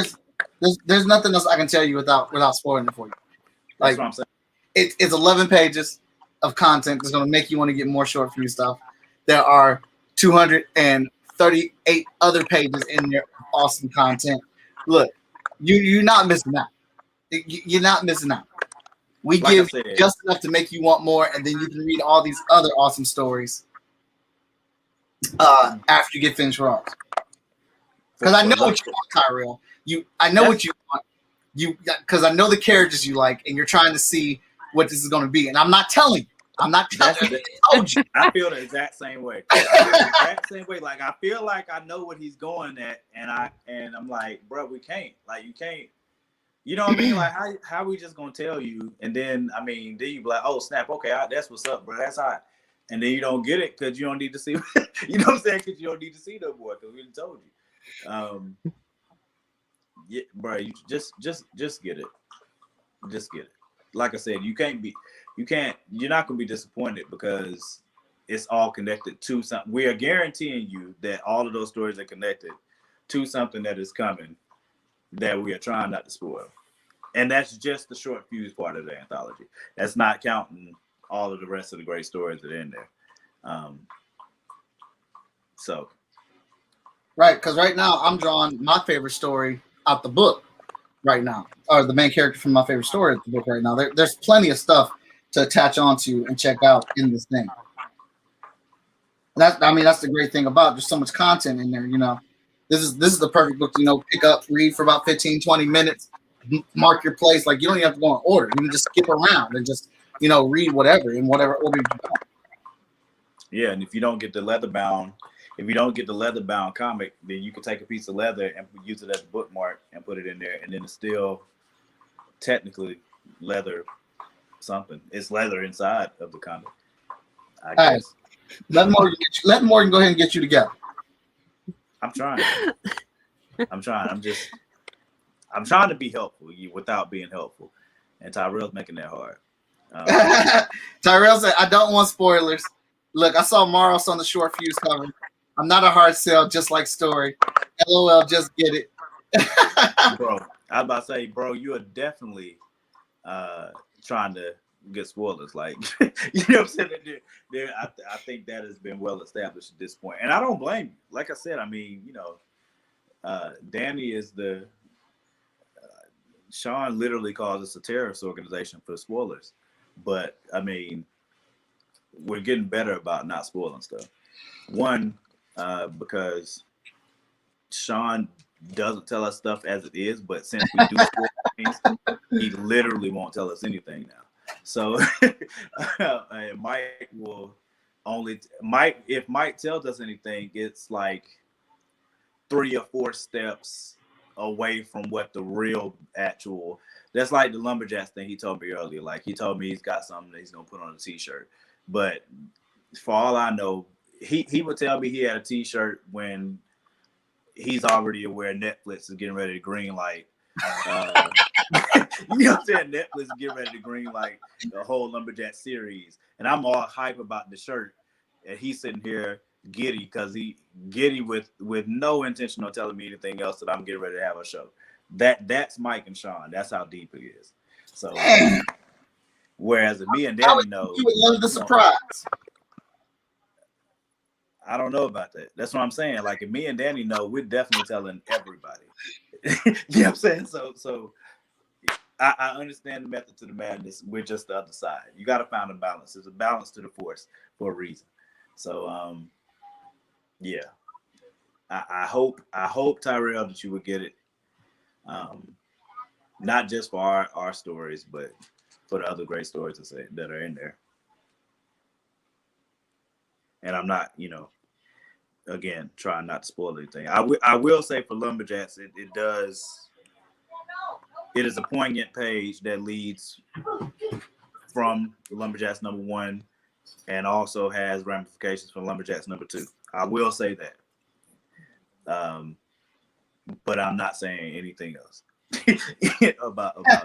there's nothing else I can tell you without spoiling it for you. Like, that's what I'm saying. It's 11 pages of content that's going to make you want to get more short fuse stuff. There are 238 other pages in there of awesome content. Look, you're not missing out. You're not missing out. We give just enough to make you want more, and then you can read all these other awesome stories after you get finished with ours. Because I know what you want, Tyrell. I know what you want. Because I know the characters you like, and you're trying to see what this is going to be. And I'm not telling you. I told you. I feel the exact same way. Like, I feel like I know what he's going at, and I'm like, bro, we can't. Like, you can't. You know what I mean? Like, how we just gonna tell you? And then, I mean, then you be like, oh snap, okay, that's what's up, bro. That's hot. And then you don't get it because you don't need to see. You know what I'm saying? Because you don't need to see no more, because we done told you. Yeah, bro, you just get it. Just get it. Like I said, you're not gonna be disappointed, because it's all connected to something. We are guaranteeing you that all of those stories are connected to something that is coming, that we are trying not to spoil. And that's just the short fuse part of the anthology. That's not counting all of the rest of the great stories that are in there. Right, because right now I'm drawing my favorite story out the book right now, or the main character from my favorite story at the book right now. There's plenty of stuff to attach onto and check out in this thing. That's the great thing about there's so much content in there. This is the perfect book to pick up, read for about 15, 20 minutes, mark your place. Like, you don't even have to go in order. You can just skip around and just read whatever in whatever order you want. Yeah, and if you don't get the leather bound comic, then you can take a piece of leather and use it as a bookmark and put it in there, and then it's still technically leather something. It's leather inside of the comic, I guess. Let Morgan go ahead and get you together. I'm trying. I'm trying to be helpful without being helpful, and Tyrell's making that hard. Tyrell said, "I don't want spoilers. Look, I saw Maros on the short fuse cover. I'm not a hard sell, just like story. LOL, just get it." Bro, I was about to say, bro, you are definitely trying to get spoilers. Like, you know what I'm saying? I think that has been well established at this point. And I don't blame you. Like I said, I mean, you know, Danny is the Sean literally calls us a terrorist organization for spoilers. But I mean, we're getting better about not spoiling stuff. One, because Sean doesn't tell us stuff as it is, but since we do spoil things, he literally won't tell us anything now. So Mike will only if Mike tells us anything, it's like 3 or 4 steps away from what the real actual. That's like the Lumberjacks thing he told me earlier. Like he told me he's got something that he's gonna put on a t-shirt, but for all I know, he would tell me he had a t-shirt when he's already aware Netflix is getting ready to green light. You know what I'm saying? Netflix is getting ready to green light the whole Lumberjack series, and I'm all hype about the shirt, and he's sitting here giddy because giddy with no intention of telling me anything else that I'm getting ready to have a show. That's Mike and Sean. That's how deep it is. So, whereas if me and Danny know, you would love the surprise. I don't know about that. That's what I'm saying. Like if me and Danny know, we're definitely telling everybody. You know what I'm saying? So I understand the method to the madness. We're just the other side. You got to find a balance. There's a balance to the force for a reason. So yeah. I hope Tyrell that you would get it. Not just for our stories, but for the other great stories that are in there. And I'm not, you know, again, trying not to spoil anything. I will say for Lumberjacks, it is a poignant page that leads from Lumberjacks #1 and also has ramifications for Lumberjacks #2. I will say that. But I'm not saying anything else about that.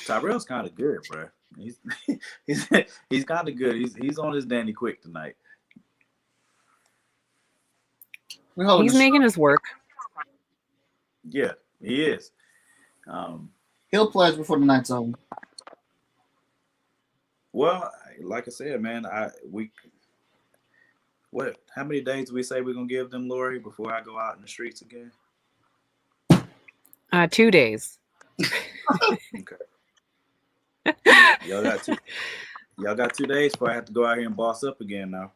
Tyrell's kind of good, bro. He's kind of good. He's on his Danny Quick tonight. He's making his work. Yeah, he is. He'll pledge before the night's over. Well, like I said, man, how many days do we say we're gonna give them, Laurie, before I go out in the streets again? 2 days. Okay. Y'all got 2 days before I have to go out here and boss up again now.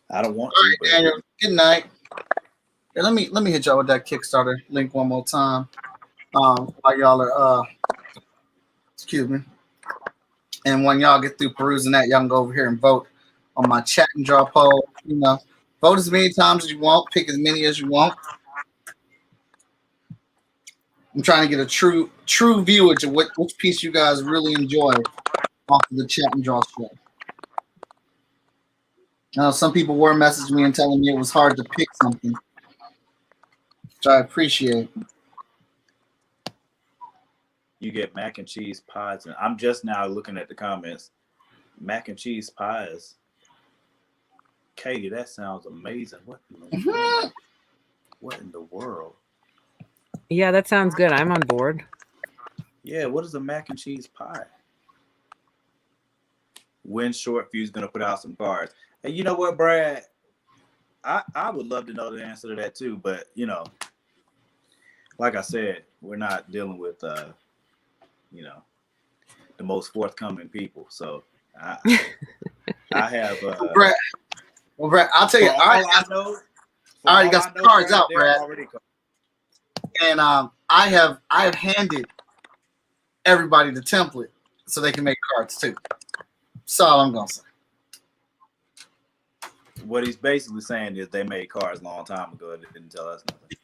I don't want to. All right, Daniel. Good night. Here, let me hit y'all with that Kickstarter link one more time. While y'all are excuse me. And when y'all get through perusing that, y'all can go over here and vote on my chat and draw poll. You know, vote as many times as you want, pick as many as you want. I'm trying to get a true viewage of which piece you guys really enjoy off of the chat and draw show. Now, some people were messaging me and telling me it was hard to pick something, which I appreciate. You get mac and cheese pies, and I'm just now looking at the comments. Mac and cheese pies. Katie, that sounds amazing. What in the world? Yeah, that sounds good. I'm on board. Yeah, what is a mac and cheese pie? When Shortview's gonna put out some cards. And you know what, Brad? I would love to know the answer to that too, but you know, like I said, we're not dealing with you know, the most forthcoming people. So I have Brad. Well, Brad, I'll tell you. I already got some cards out, Brad. And I have handed everybody the template so they can make cards too. That's all I'm gonna say. What he's basically saying is they made cards a long time ago and they didn't tell us nothing.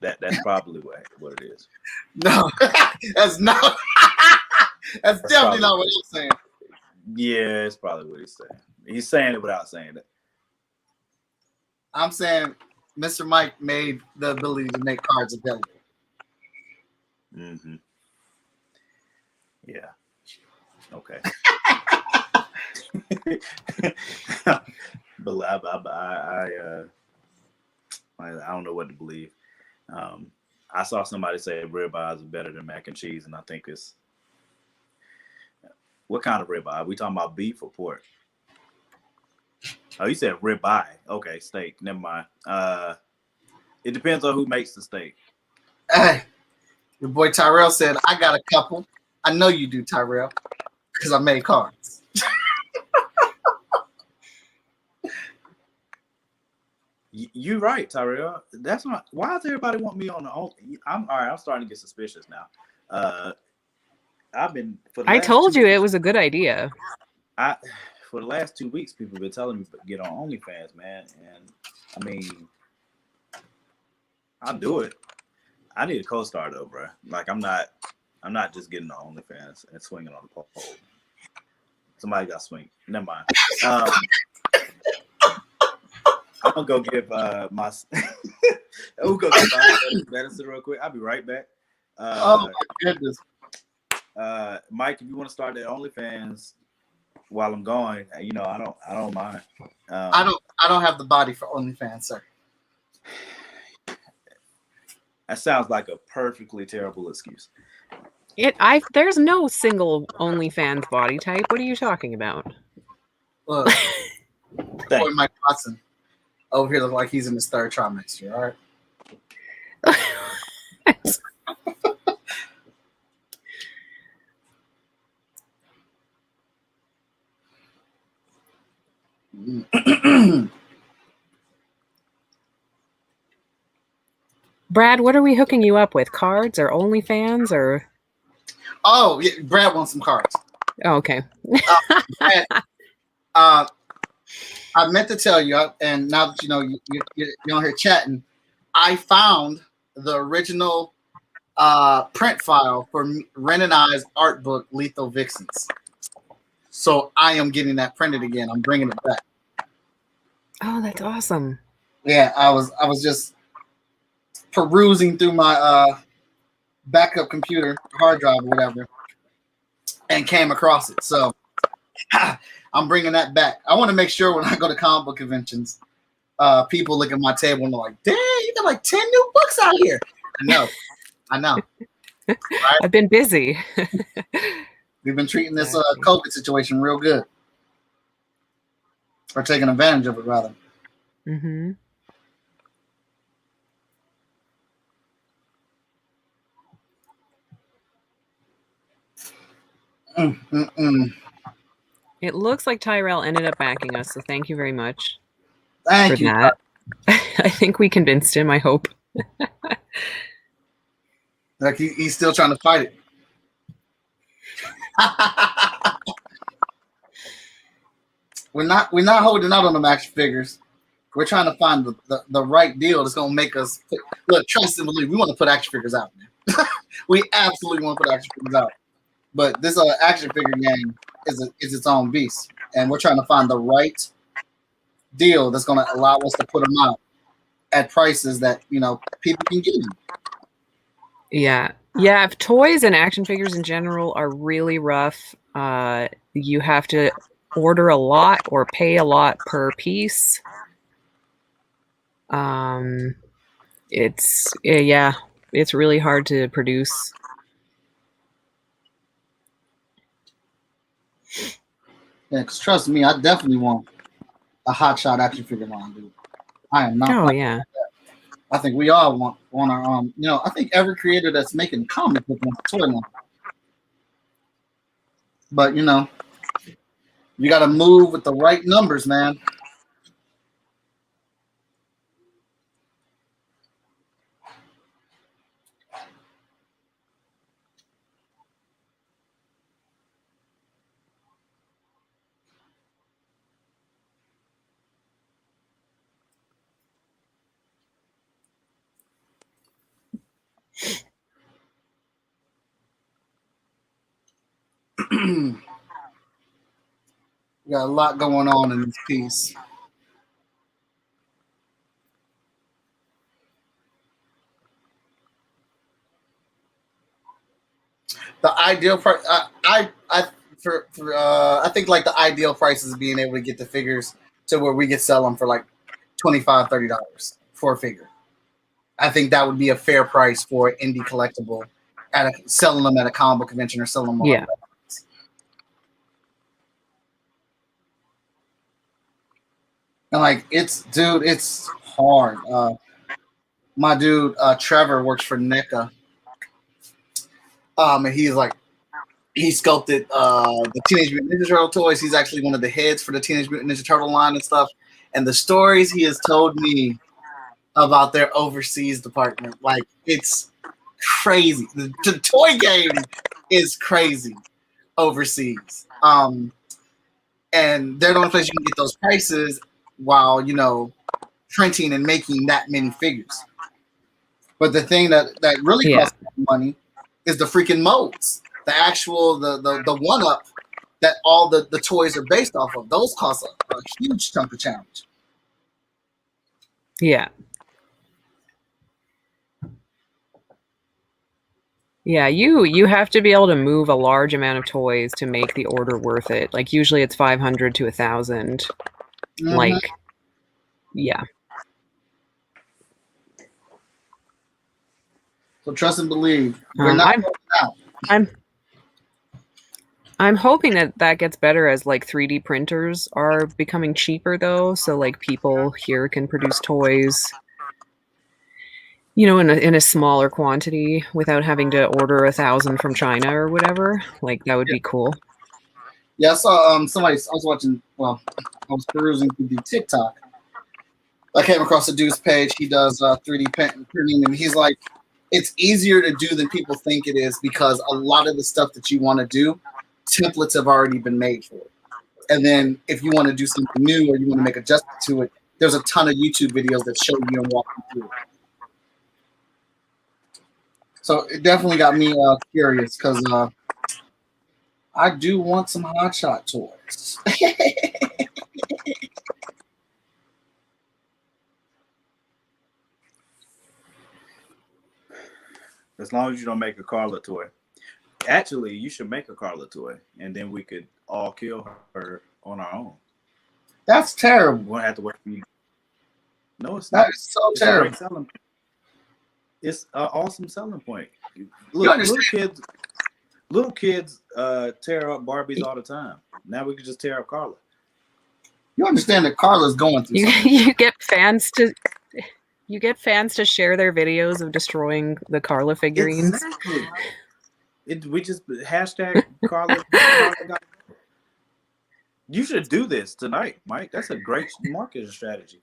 That's probably what it is. No, that's not. That's definitely not what he's saying. Yeah, it's probably what he's saying. He's saying it without saying it. I'm saying Mr. Mike made the ability to make cards available. Mm-hmm. Yeah. Okay. But I don't know what to believe. I saw somebody say ribeyes is better than mac and cheese, and I think it's what kind of ribeye? We talking about beef or pork? Oh, you said ribeye. Okay, steak. Never mind. It depends on who makes the steak. Hey, your boy Tyrell said, I got a couple. I know you do, Tyrell, because I made cards. You're right, Tyrell. That's not why does everybody want me on the only. I'm all right. I'm starting to get suspicious now. I've been for the I last told 2 you weeks, it was a good idea. For the last 2 weeks, people have been telling me to get on OnlyFans, man. And I mean, I'll do it. I need a co-star though, bro. Like I'm not just getting on OnlyFans and swinging on the pole. Somebody got swing. Never mind. I'm gonna go give my. We'll go get my medicine real quick. I'll be right back. Oh my goodness. Mike, if you want to start that OnlyFans while I'm going, you know, I don't mind. I don't have the body for OnlyFans, sir. That sounds like a perfectly terrible excuse. There's no single OnlyFans body type. What are you talking about? Look, boy Mike Watson over here look like he's in his third trimester. All right. Brad, what are we hooking you up with? Cards or OnlyFans or? Oh, yeah, Brad wants some cards. Oh, okay. Brad, I meant to tell you, and now that you know you're on here chatting, I found the original print file for Ren and I's art book, Lethal Vixens. So I am getting that printed again. I'm bringing it back. Oh, that's awesome. Yeah, I was just perusing through my backup computer hard drive or whatever, and came across it. So I'm bringing that back. I want to make sure when I go to comic book conventions, people look at my table and they're like, "Dang, you got like 10 new books out here." I know. Right? I've been busy. We've been treating this COVID situation real good, or taking advantage of it rather. Mm-hmm. It looks like Tyrell ended up backing us, so thank you very much Thank for you. that. I think we convinced him, I hope. Like he's still trying to fight it. We're not holding out on them action figures. We're trying to find the right deal that's gonna make us look. Trust and believe. We want to put action figures out, man. We absolutely want to put action figures out. But this action figure game is its own beast, and we're trying to find the right deal that's gonna allow us to put them out at prices that people can get them. Yeah. If toys and action figures in general are really rough, you have to order a lot or pay a lot per piece. It's really hard to produce. Yeah, because trust me, I definitely want a hotshot action figure line, dude. I am not. Oh yeah. I think we all want our I think every creator that's making comic book wants a toy line. But you got to move with the right numbers, man. We got a lot going on in this piece. The ideal price, I think like the ideal price is being able to get the figures to where we could sell them for like $25-$30 for a figure. I think that would be a fair price for an indie collectible selling them at a comic book convention or selling them on. Yeah. And like it's hard. My dude Trevor works for NECA. And he's like he sculpted the Teenage Mutant Ninja Turtle toys. He's actually one of the heads for the Teenage Mutant Ninja Turtle line and stuff. And the stories he has told me about their overseas department, like it's crazy. The toy game is crazy overseas. And they're the only place you can get those prices while, printing and making that many figures. But the thing that really costs money is the freaking molds. The actual, the one-up that all the toys are based off of. Those cost a huge chunk of challenge. Yeah. Yeah, you have to be able to move a large amount of toys to make the order worth it. Like usually it's 500 to 1,000. Mm-hmm. Like, yeah. So trust and believe. We're not out. I'm hoping that gets better as like 3D printers are becoming cheaper though. So like people here can produce toys, in a smaller quantity without having to order 1,000 from China or whatever. Like that would be cool. Yeah, I saw I was watching, I was perusing through the TikTok. I came across a dude's page. He does 3D printing, and he's like, it's easier to do than people think it is because a lot of the stuff that you want to do, templates have already been made for it. And then if you want to do something new or you want to make adjustments to it, there's a ton of YouTube videos that show you and walk you through it. So it definitely got me curious because I do want some hotshot toys. As long as you don't make a Carla toy. Actually, you should make a Carla toy, and then we could all kill her on our own. That's terrible. We won't have to wait for you. No, it's not. That is so terrible. It's an awesome selling point. Look, little kids tear up Barbies all the time. Now we can just tear up Carla. You understand that Carla's going through something. You get fans to share their videos of destroying the Carla figurines. Exactly. We just hashtag Carla. You should do this tonight, Mike. That's a great marketing strategy.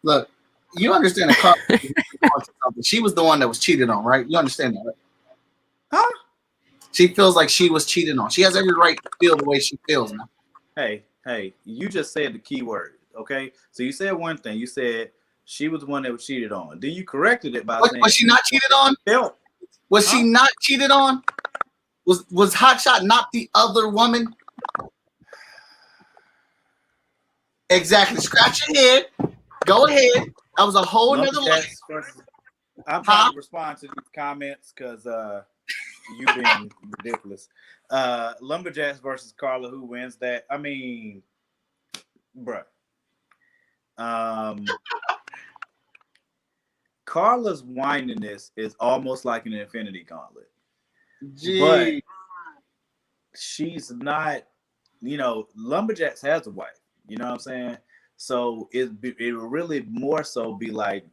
Look, you understand that Carla. She was the one that was cheated on, right? You understand that, right? Huh? She feels like she was cheated on. She has every right to feel the way she feels now. Hey, you just said the key word, okay? So you said one thing. You said she was the one that was cheated on. Then you corrected it by saying... Was she not cheated on? Was she not cheated on? Was Hotshot not the other woman? Exactly. Scratch your head. Go ahead. That was a whole nother life. I'm trying to respond to these comments because you being ridiculous. Lumberjacks versus Carla, who wins that? I mean, bruh. Carla's whininess is almost like an Infinity Gauntlet. Gee. But she's not, Lumberjacks has a wife. You know what I'm saying? So it will really more so be like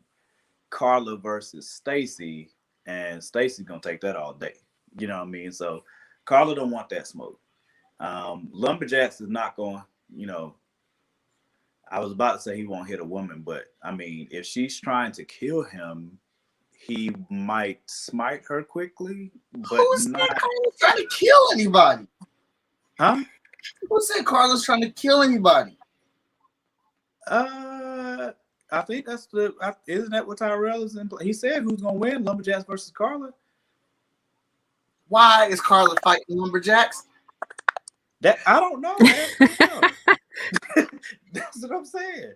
Carla versus Stacy, and Stacy's gonna take that all day. You know what I mean? So Carla don't want that smoke. Lumberjacks is not going, I was about to say he won't hit a woman, but I mean, if she's trying to kill him, he might smite her quickly. But who's not trying to kill anybody? Huh? Who said Carla's trying to kill anybody? I think that's isn't that what Tyrell is in play? He said who's gonna win, Lumberjacks versus Carla. Why is Carla fighting Lumberjacks? That I don't know, man. That's what I'm saying.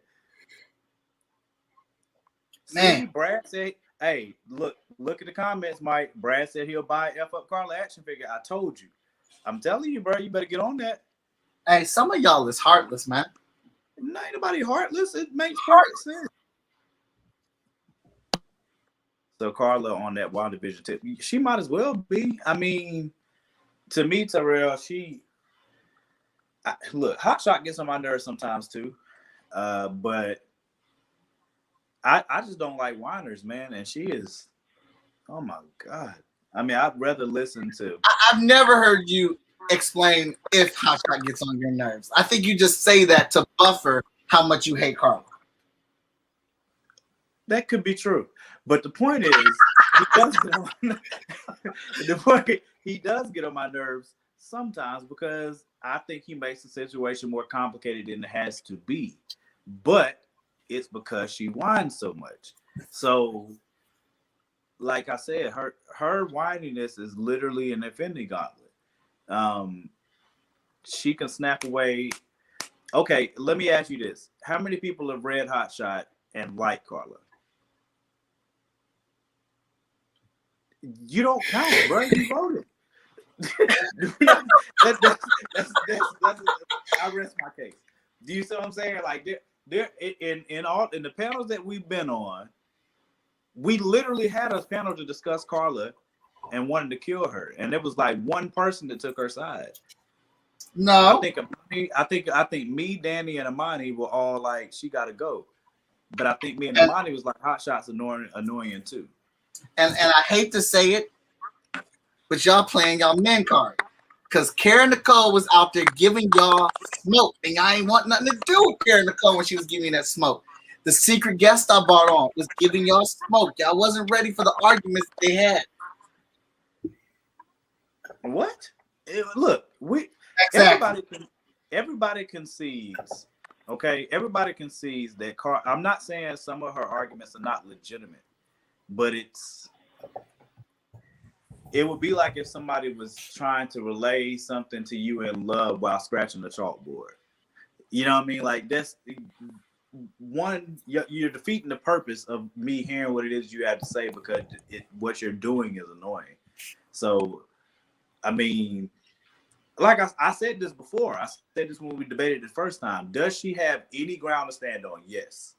Man, see, Brad said, hey, look at the comments, Mike. Brad said he'll buy F Up Carla action figure. I told you. I'm telling you, bro, you better get on that. Hey, some of y'all is heartless, man. Not anybody heartless. It makes perfect sense. So Carla on that WandaVision tip, she might as well be. I mean, to me, Terrell, look, Hot Shot gets on my nerves sometimes too, but I just don't like whiners, man. And she is, oh my God. I mean, I'd rather listen to. I've never heard you explain if Hot Shot gets on your nerves. I think you just say that to buffer how much you hate Carla. That could be true, but the point is, he does get on my nerves sometimes because I think he makes the situation more complicated than it has to be. But it's because she whines so much. So, like I said, her whininess is literally an offending gauntlet. She can snap away. Okay, let me ask you this: how many people have read Hot Shot and like Carla? You don't count, bro. You voted. that's I rest my case. Do you see what I'm saying? Like there in the panels that we've been on, we literally had a panel to discuss Carla and wanted to kill her, and there was like one person that took her side. No, I think me, Danny, and Amani were all like, she got to go, but I think me and Amani was like, Hot Shot's annoying too. And I hate to say it, but y'all playing y'all men card. Because Karen Nicole was out there giving y'all smoke. And y'all ain't want nothing to do with Karen Nicole when she was giving that smoke. The secret guest I brought on was giving y'all smoke. Y'all wasn't ready for the arguments they had. What? Look, Exactly. everybody concedes. Okay, everybody concedes that I'm not saying some of her arguments are not legitimate, but it would be like if somebody was trying to relay something to you in love while scratching the chalkboard. You know what I mean? Like that's one, you're defeating the purpose of me hearing what it is you have to say because what you're doing is annoying. So, I mean, like I said this before. I said this when we debated the first time. Does she have any ground to stand on? Yes.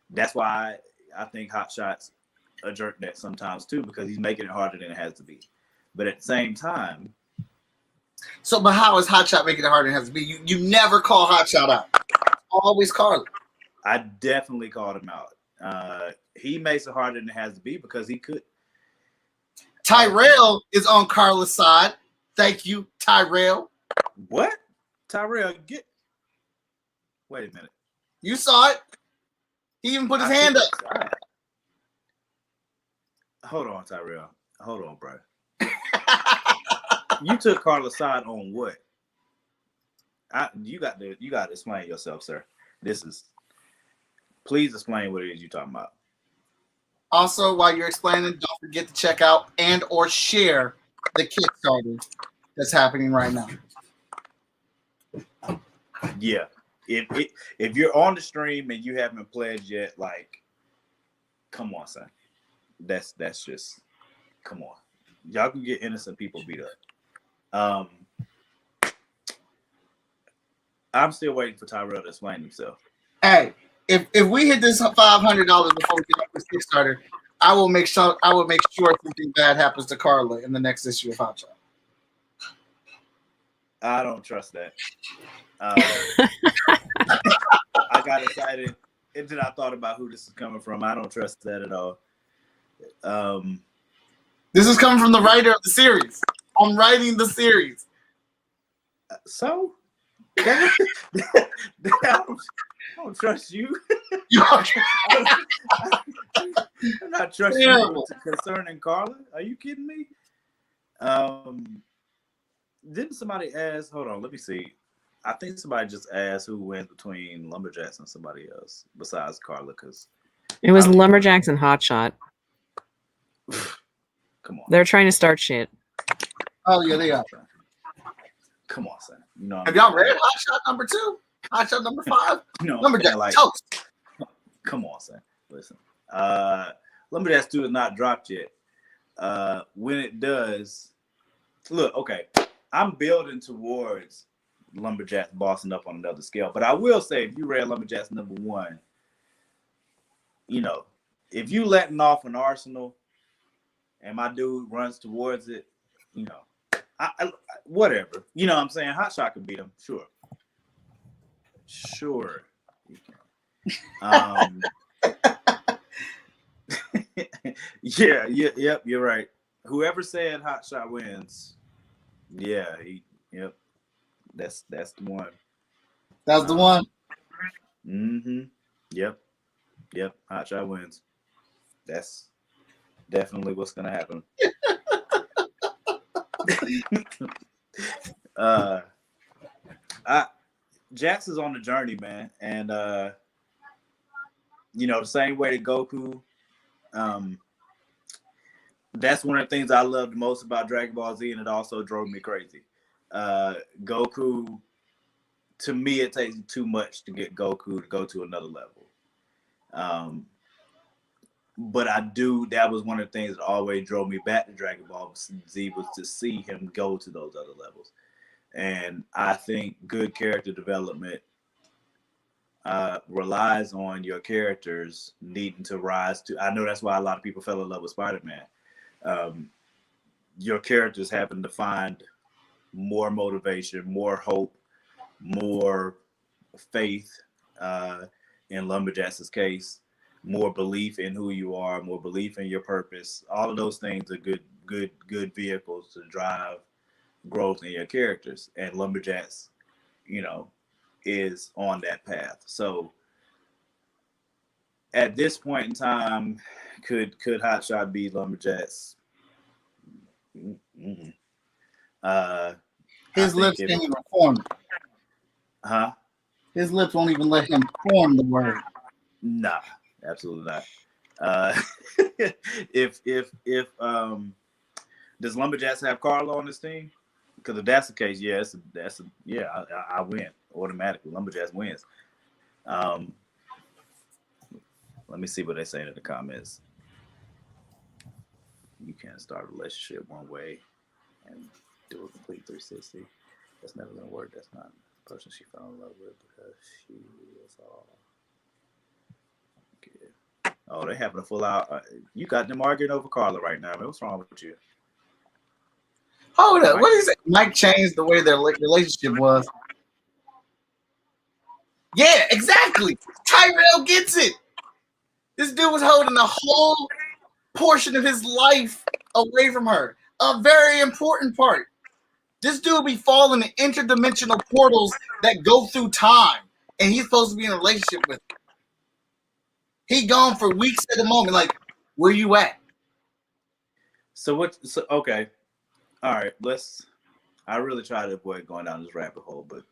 That's why I think Hot Shot's a jerk net sometimes too, because he's making it harder than it has to be. But at the same time. So, but how is Hot Shot making it harder than it has to be? You never call Hot Shot out. Always Carla. I definitely called him out. He makes it harder than it has to be because he could. Tyrell is on Carla's side. Thank you, Tyrell. What? Tyrell, wait a minute. You saw it. He even put his hand up. Hold on, Tyrell. Hold on, bro. You took Carla's side on what? You got to explain yourself, sir. Please explain what it is you're talking about. Also, while you're explaining, don't forget to check out and or share the Kickstarter that's happening right now. Yeah. If you're on the stream and you haven't pledged yet, like, come on, son. That's just, come on. Y'all can get innocent people beat up. I'm still waiting for Tyrell to explain himself. Hey, if we hit this $500 before we get up this Kickstarter, I will make sure something bad happens to Carla in the next issue of Hot Shot. I don't trust that. I got excited and then I thought about who this is coming from. I don't trust that at all. This is coming from the writer of the series. I'm writing the series. So? I don't trust you. I'm not trusting you concerning Carla. Are you kidding me? Didn't somebody ask? Hold on, let me see. I think somebody just asked who wins between Lumberjacks and somebody else besides Carla, because it was Lumberjacks and Hot Shot. Come on. They're trying to start shit. Oh yeah, they are. Come on, son. You know, have y'all read Hot Shot number 2? Hot Shot number 5? No, Lumberjacks like, toast. Come on, son. Listen. Lumberjacks 2 is not dropped yet. When it does, look, okay. I'm building towards Lumberjacks bossing up on another scale. But I will say, if you read Lumberjacks number 1, you know, if you letting off an arsenal, and my dude runs towards it, you know, whatever. You know what I'm saying? Hot Shot can beat him, sure. Sure. You can. Yep, you're right. Whoever said Hot Shot wins, yeah, yep. That's the one. That's the one. Mm-hmm. Yep. Hot Shot wins. That's definitely what's gonna happen. Jax is on the journey, man, and you know, the same way that Goku. That's one of the things I love the most about Dragon Ball Z, and it also drove me crazy. Goku, to me, it takes too much to get Goku to go to another level. But that was one of the things that always drove me back to Dragon Ball Z, was to see him go to those other levels. And I think good character development relies on your characters needing to rise to. I know that's why a lot of people fell in love with Spider-Man. Your characters having to find more motivation, more hope, more faith, in Lumberjack's case, more belief in who you are, more belief in your purpose. All of those things are good vehicles to drive growth in your characters. And Lumberjacks, you know, is on that path. So at this point in time, could Hotshot beat Lumberjacks? Mm-hmm. His lips can't even form it. Huh? His lips won't even let him form the word. Nah, absolutely not. If does Lumberjacks have Carlo on this team? Because if that's the case, I win automatically. Lumberjacks wins. Let me see what they say in the comments. You can't start a relationship one way and do a complete 360. That's never gonna work. That's not the person she fell in love with, because she is all. Okay. Oh, they having a full out. You got them arguing over Carla right now, man. What's wrong with you? Hold up. What is it? Mike changed the way their relationship was. Yeah, exactly. Tyrell gets it. This dude was holding a whole portion of his life away from her. A very important part. This dude be falling in interdimensional portals that go through time, and he's supposed to be in a relationship with her. He gone for weeks at the moment. Like, where you at? Okay. All right, I really try to avoid going down this rabbit hole, but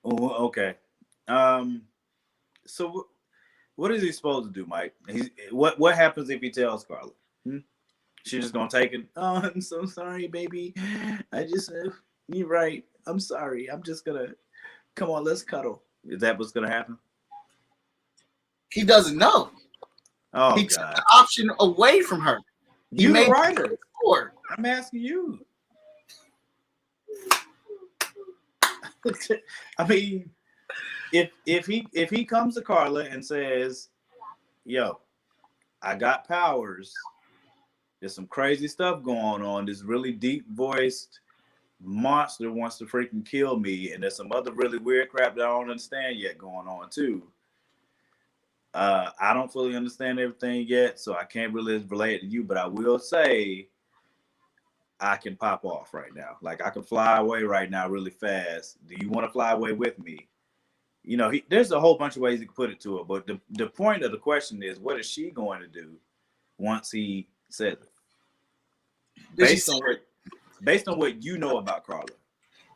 okay. So what is he supposed to do, Mike? What happens if he tells Carla? She's just gonna take it. Oh, I'm so sorry, baby. I just you're right. I'm sorry. I'm just gonna come on. Let's cuddle. Is that what's gonna happen? He doesn't know. Oh, he God. took the option away from her. You're the writer. I'm asking you. I mean, if he comes to Carla and says, "Yo, I got powers. There's some crazy stuff going on. This really deep voiced monster wants to freaking kill me, and there's some other really weird crap that I don't understand yet going on too. I don't fully understand everything yet, so I can't really relate it to you, but I will say I can pop off right now. Like, I can fly away right now really fast. Do you want to fly away with me?" You know, there's a whole bunch of ways you can put it to her, but the point of the question is, what is she going to do once he says it? Based on what you know about Carla.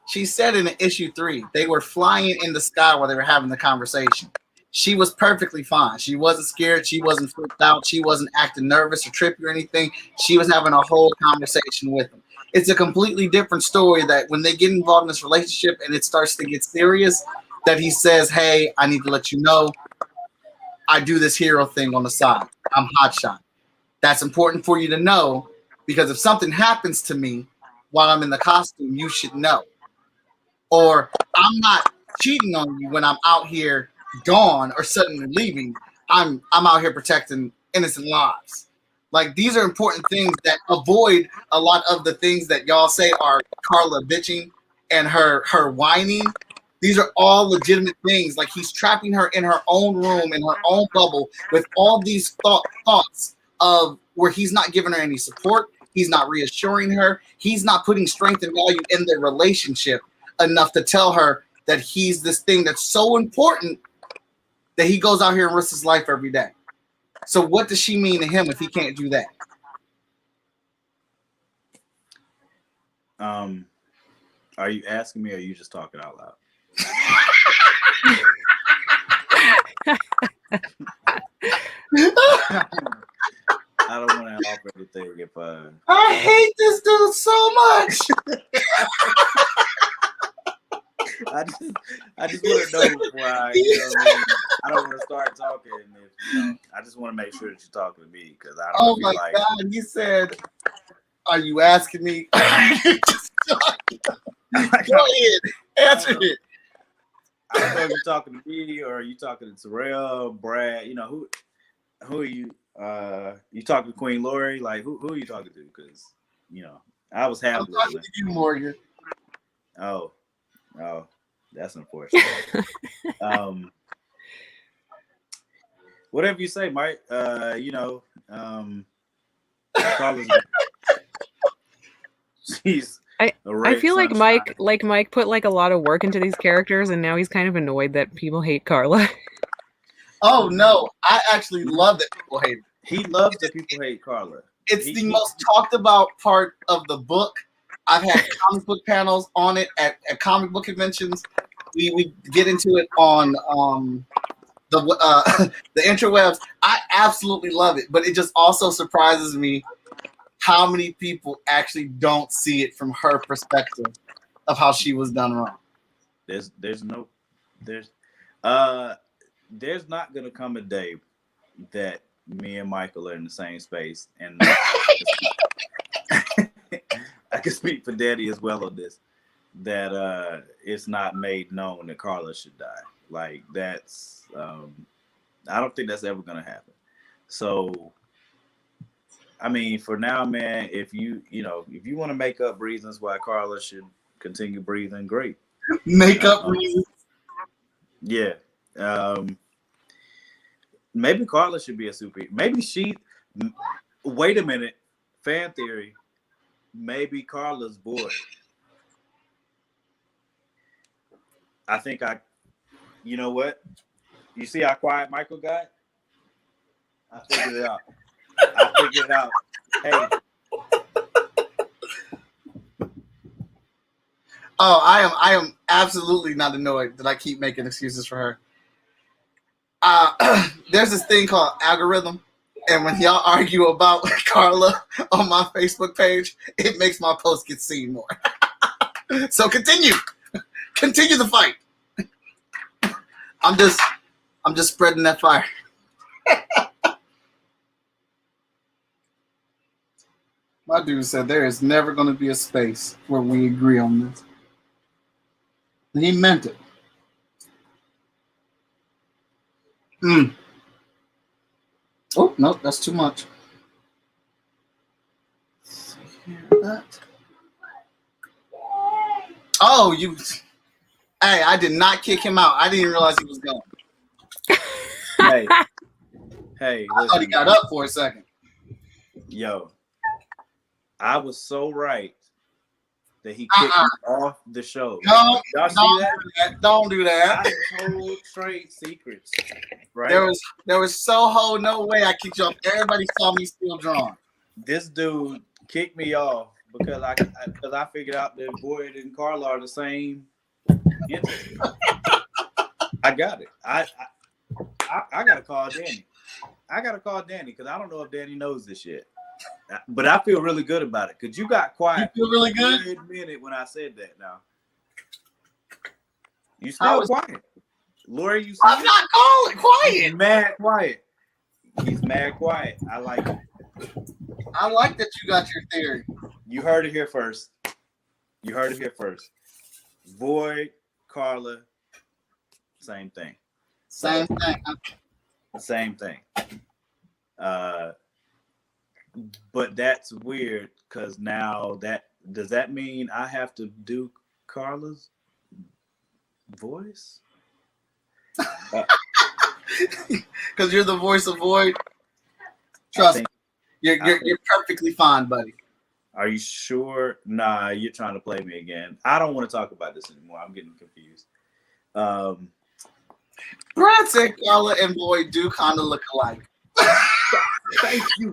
She said in issue 3, they were flying in the sky while they were having the conversation. She was perfectly fine. She wasn't scared. She wasn't freaked out. She wasn't acting nervous or trippy or anything. She was having a whole conversation with him. It's a completely different story that when they get involved in this relationship and it starts to get serious, that he says, "Hey, I need to let you know I do this hero thing on the side. I'm Hotshot. That's important for you to know, because if something happens to me while I'm in the costume, you should know. Or I'm not cheating on you when I'm out here gone or suddenly leaving. I'm out here protecting innocent lives. Like, these are important things that avoid a lot of the things that y'all say are Carla bitching and her whining. These are all legitimate things. Like, he's trapping her in her own room, in her own bubble, with all these thoughts of where he's not giving her any support. He's not reassuring her. He's not putting strength and value in their relationship enough to tell her that he's this thing that's so important that he goes out here and risks his life every day. So what does she mean to him if he can't do that? Are you asking me or are you just talking out loud? I don't want to offer anything if I hate this dude so much. I just want to know before I don't want to start talking. I just want to make sure that you're talking to me because I don't. Oh my God! He said, "Are you asking me?" Go ahead, answer it. I don't know if you're talking to me or are you talking to Terrell, Brad. Who are you? You talking to Queen Laurie? Like who are you talking to? Because I was half. I'm talking to you, Morgan. Oh, that's unfortunate. Whatever you say, Mike. I feel like Mike put like a lot of work into these characters, and now he's kind of annoyed that people hate Carla. Oh no, I actually love that people hate her. He loves that people hate Carla. It's the most talked about part of the book. I've had comic book panels on it at comic book conventions. We get into it on the interwebs. I absolutely love it, but it just also surprises me how many people actually don't see it from her perspective of how she was done wrong. There's not gonna come a day that me and Michael are in the same space, and I can speak for Daddy as well on this. That it's not made known that Carla should die. Like that's, I don't think that's ever gonna happen. So, I mean, for now, man, if you want to make up reasons why Carla should continue breathing, great. Make up reasons. Yeah. Maybe Carla should be a superhero. Maybe wait a minute, fan theory. Maybe Carla's bored. I think you know what? You see how quiet Michael got? I figured it out. Hey. Oh, I am absolutely not annoyed that I keep making excuses for her. There's this thing called algorithm, and when y'all argue about Carla on my Facebook page, it makes my post get seen more. So continue the fight. I'm just spreading that fire. My dude said there is never going to be a space where we agree on this. And he meant it. Oh, no, that's too much. Oh, hey, I did not kick him out. I didn't realize he was gone. Hey, I thought he got up for a second. Yo, I was so right that he kicked me off the show. No, y'all see that? Don't do that. I told trade secrets. Right? There was so no way I kicked you off. Everybody saw me still drawn. This dude kicked me off because I figured out that Boyd and Carla are the same entity. I got it. I gotta call Danny. Because I don't know if Danny knows this yet. But I feel really good about it because you got quiet. You feel really good? For a good minute when I said that. Now you still quiet, Laurie. You. I'm not calling quiet. He's mad quiet. He's mad quiet. I like it. I like that you got your theory. You heard it here first. Void, Carla, same thing. Same thing. Same thing. But that's weird because now does that mean I have to do Carla's voice? Because you're the voice of Void. I Trust think- me, you're perfectly fine, buddy. Are you sure? Nah, you're trying to play me again. I don't want to talk about this anymore. I'm getting confused. Brad said Carla and Void do kind of look alike. Thank you.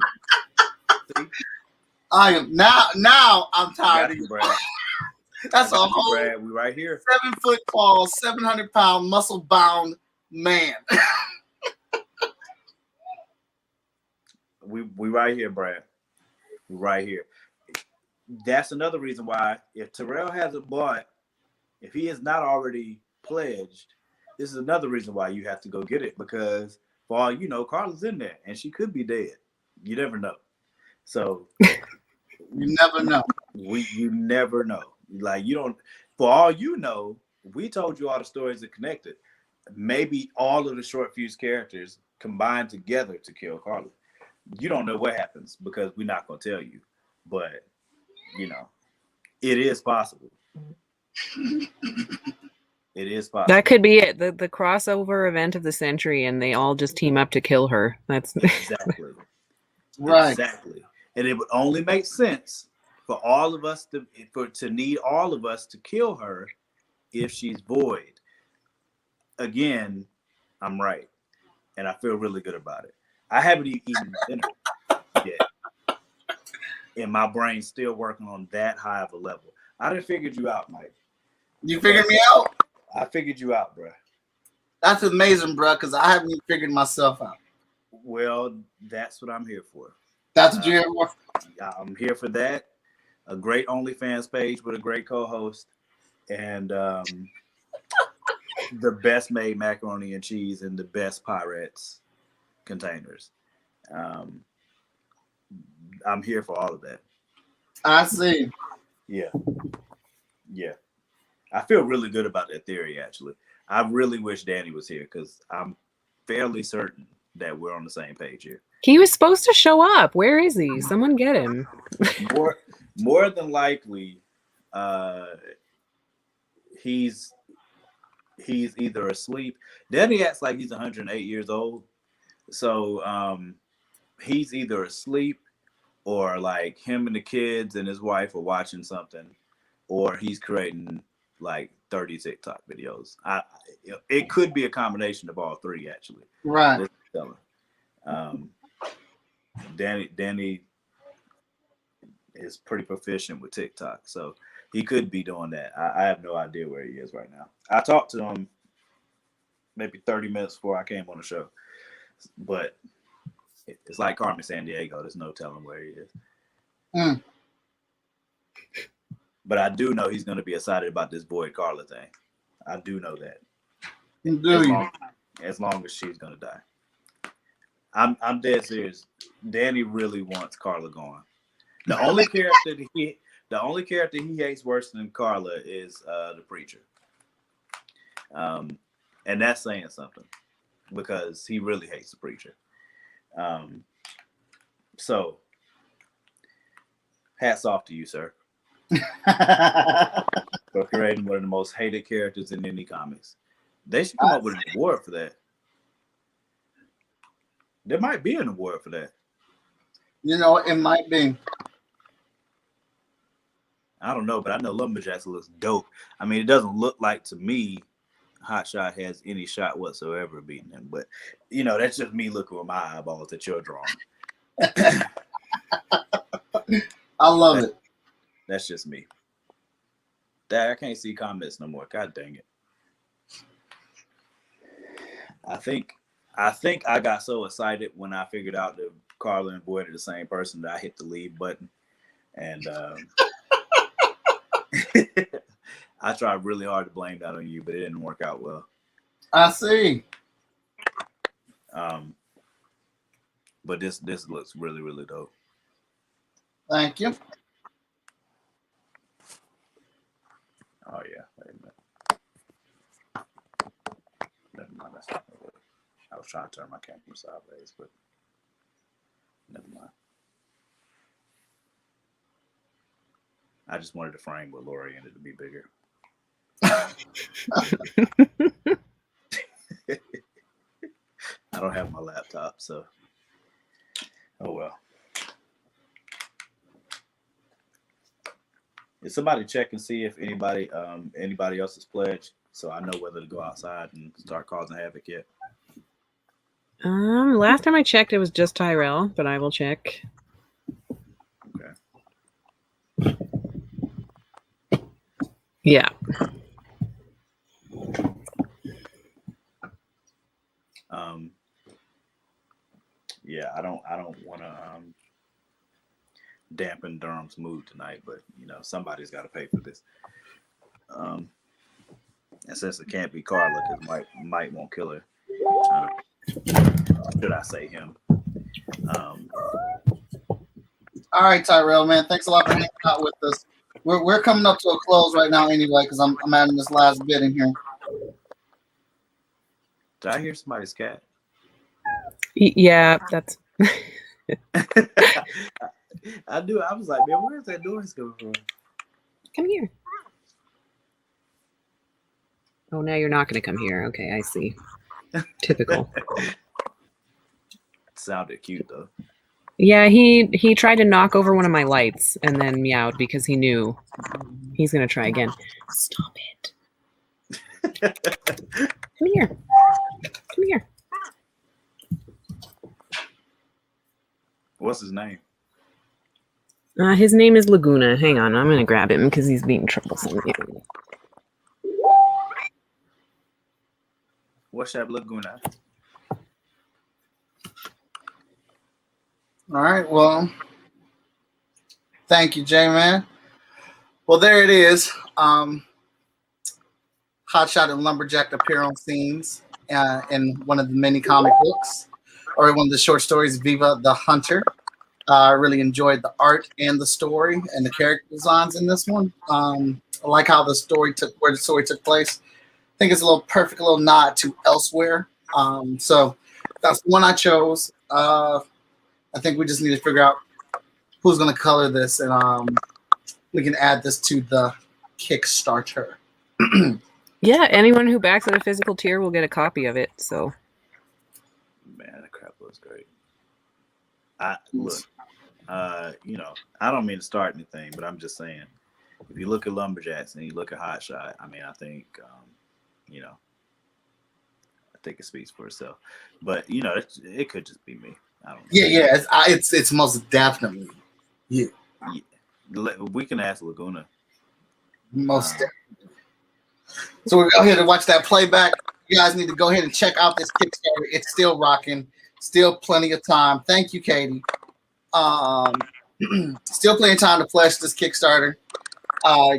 See? I am now I'm tired Got of you, you. Brad. That's a Got you, whole Brad. We right here. 7 foot tall, 700-pound, muscle bound man. We right here, Brad. We right here. That's another reason why if Terrell hasn't bought, if he is not already pledged, this is another reason why you have to go get it, because for all you know, Carla's in there and she could be dead. You never know. So You never know. you never know. Like, you don't, for all you know, we told you all the stories that connected. Maybe all of the short fuse characters combined together to kill Carla. You don't know what happens because we're not going to tell you. But, you know, it is possible. It is possible. That could be it. The crossover event of the century, and they all just team up to kill her. That's Exactly. Right. Exactly. And it would only make sense for all of us to need all of us to kill her if she's void. Again, I'm right. And I feel really good about it. I haven't eaten dinner yet. And my brain's still working on that high of a level. I done figured you out, Mike. You figured me out? I figured you out, bro. That's amazing, bro, because I haven't even figured myself out. Well, that's what I'm here for. That's what you're here for? I'm here for that. A great OnlyFans page with a great co-host, and the best made macaroni and cheese in the best Pyrex containers. I'm here for all of that. I see. Yeah. I feel really good about that theory, actually. I really wish Danny was here because I'm fairly certain that we're on the same page here. He was supposed to show up. Where is he? Someone get him. More than likely, he's either asleep. Danny acts like he's 108 years old, so he's either asleep, or like him and the kids and his wife are watching something, or he's creating like 30 TikTok videos. It could be a combination of all three, actually. Right. Danny is pretty proficient with TikTok, so he could be doing that. I have no idea where he is right now. I talked to him maybe 30 minutes before I came on the show, but it's like Carmen Sandiego. There's no telling where he is. Mm. But I do know he's going to be excited about this Void Carla thing. I do know that. As long as she's going to die. I'm dead serious. Danny really wants Carla gone. The only character he hates worse than Carla is the preacher. And that's saying something because he really hates the preacher. So hats off to you, sir. For creating one of the most hated characters in any comics. They should come up with an award for that. There might be an award for that. You know, it might be. I don't know, but I know Lumberjacks looks dope. I mean, it doesn't look like to me Hotshot has any shot whatsoever of beating him. But, you know, that's just me looking with my eyeballs that you're drawing. I love it. That's just me. Dad, I can't see comments no more. God dang it. I think I got so excited when I figured out that Carla and Boyd are the same person that I hit the leave button. And I tried really hard to blame that on you, but it didn't work out well. I see. But this looks really, really dope. Thank you. Oh yeah, wait a minute. Never mind, that's not gonna work. I was trying to turn my camera sideways, but Never mind. I just wanted to frame with Laurie and it to be bigger. I don't have my laptop, so oh well. Did somebody check and see if anybody else is pledged, so I know whether to go outside and start causing havoc yet? Last time I checked, it was just Tyrell, but I will check. Okay. Yeah. Yeah, I don't want to dampen Durham's mood tonight, but somebody's got to pay for this. And since it can't be Carla, because Mike won't kill her. Should I say him? All right, Tyrell, man. Thanks a lot for hanging out with us. We're coming up to a close right now anyway, because I'm adding this last bit in here. Did I hear somebody's cat? Yeah, that's. I do. I was like, man, where's that noise coming from? Come here. Oh, now you're not going to come here. Okay, I see. Typical. Sounded cute though. Yeah, he tried to knock over one of my lights and then meowed because he knew he's going to try again. Stop it. Come here. Come here. What's his name? His name is Laguna. Hang on, I'm going to grab him because he's being troublesome. What's that, Laguna? All right, well, thank you, J-Man. Well, there it is. Hotshot and Lumberjack appear on scenes in one of the many comic books, or one of the short stories, Viva the Hunter. I really enjoyed the art and the story and the character designs in this one. I like how the story took place. I think it's a little perfect little nod to Elsewhere. So that's the one I chose. I think we just need to figure out who's going to color this, and we can add this to the Kickstarter. Yeah, anyone who backs at a physical tier will get a copy of it. So, man, that crap looks great. Look, I don't mean to start anything, but I'm just saying, if you look at Lumberjacks and you look at Hotshot, I mean, I think, I think it speaks for itself. But it could just be me. I don't know. Yeah, it's most definitely you. Yeah. We can ask Laguna. Most definitely. So we'll go ahead and watch that playback. You guys need to go ahead and check out this Kickstarter. It's still rocking. Still plenty of time. Thank you, Katie. Still plenty of time to pledge this Kickstarter.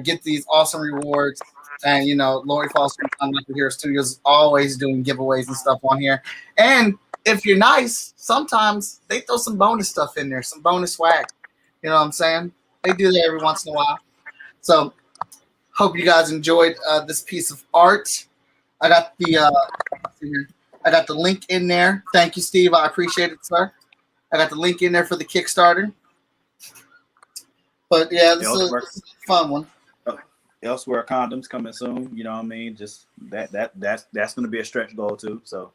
Get these awesome rewards. And, Laurie Foster and Michael Hero Studios always doing giveaways and stuff on here. And if you're nice, sometimes they throw some bonus stuff in there, some bonus swag. You know what I'm saying? They do that every once in a while. So hope you guys enjoyed this piece of art. I got the link in there. Thank you, Steve. I appreciate it, sir. I got the link in there for the Kickstarter. But yeah, this is a fun one. Elsewhere condoms coming soon. You know what I mean? Just that's going to be a stretch goal too. So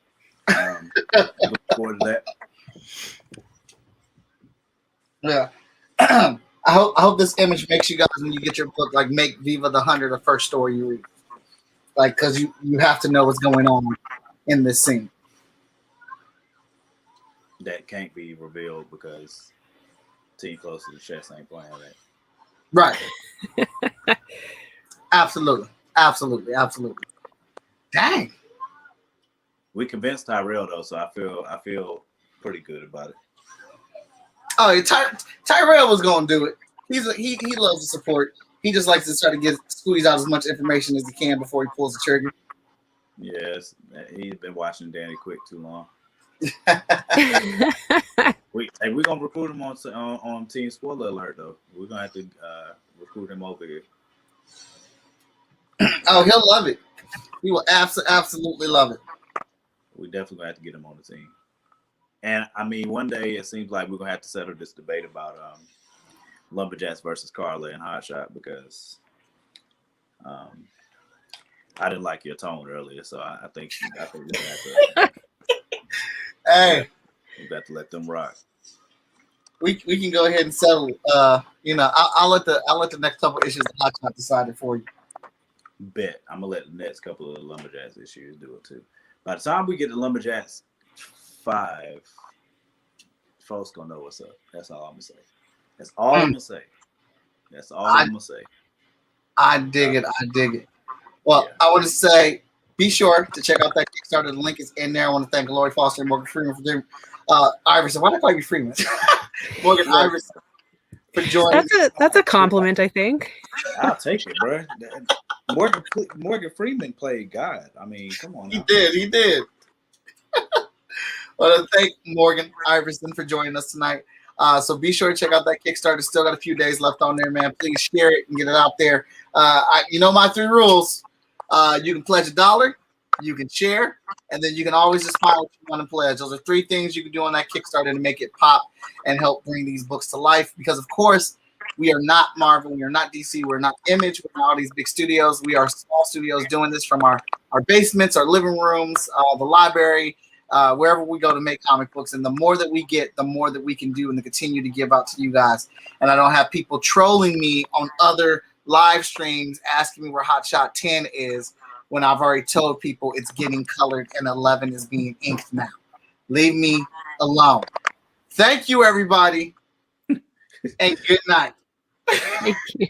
look forward to that. Yeah. I hope this image makes you guys, when you get your book, like, make Viva the Hunter the first story you read. Like, because you have to know what's going on in this scene. That can't be revealed because Team Close to the Chest ain't playing that. Right. Absolutely. Dang. We convinced Tyrell though, so I feel pretty good about it. Oh, Tyrell was gonna do it. He loves the support. He just likes to try to squeeze out as much information as he can before he pulls the trigger. Yes, he's been watching Danny Quick too long. We're gonna recruit him on Team Spoiler Alert though. We're gonna have to recruit him over here. Oh, he'll love it. He will absolutely love it. We definitely gonna have to get him on the team. And I mean, one day it seems like we're gonna have to settle this debate about Lumberjacks versus Carla and Hot Shot because I didn't like your tone earlier, so I think we're gonna have to. Hey, we got to let them rock. we can go ahead and settle. I'll let the next couple issues of Hot Shot decide it for you. Bet I'm gonna let the next couple of Lumberjacks issues do it too. By the time we get to Lumberjacks 5, folks gonna know what's up. That's all I'm gonna say. That's all I'm gonna say. That's all I'm gonna say. I dig it. Well, I want to say, be sure to check out that Kickstarter. The link is in there. I want to thank Laurie Foster and Morgan Freeman for doing Iverson. Why did I call you Freeman? Morgan Iverson for joining. That's a compliment, I think. I'll take it, bro. Morgan Freeman played God. I mean, come on. He did. I want to thank Morgan Iverson for joining us tonight. So be sure to check out that Kickstarter. Still got a few days left on there, man. Please share it and get it out there. My 3 rules. You can pledge $1, you can share, and then you can always just find what you want to pledge. Those are 3 things you can do on that Kickstarter to make it pop and help bring these books to life. Because, of course, we are not Marvel, we are not DC, we're not Image, we're not all these big studios. We are small studios doing this from our basements, our living rooms, the library, wherever we go to make comic books. And the more that we get, the more that we can do and to continue to give out to you guys. And I don't have people trolling me on other live streams asking me where Hot Shot 10 is when I've already told people it's getting colored and 11 is being inked now. Leave me alone. Thank you, everybody, and good night. Thank you.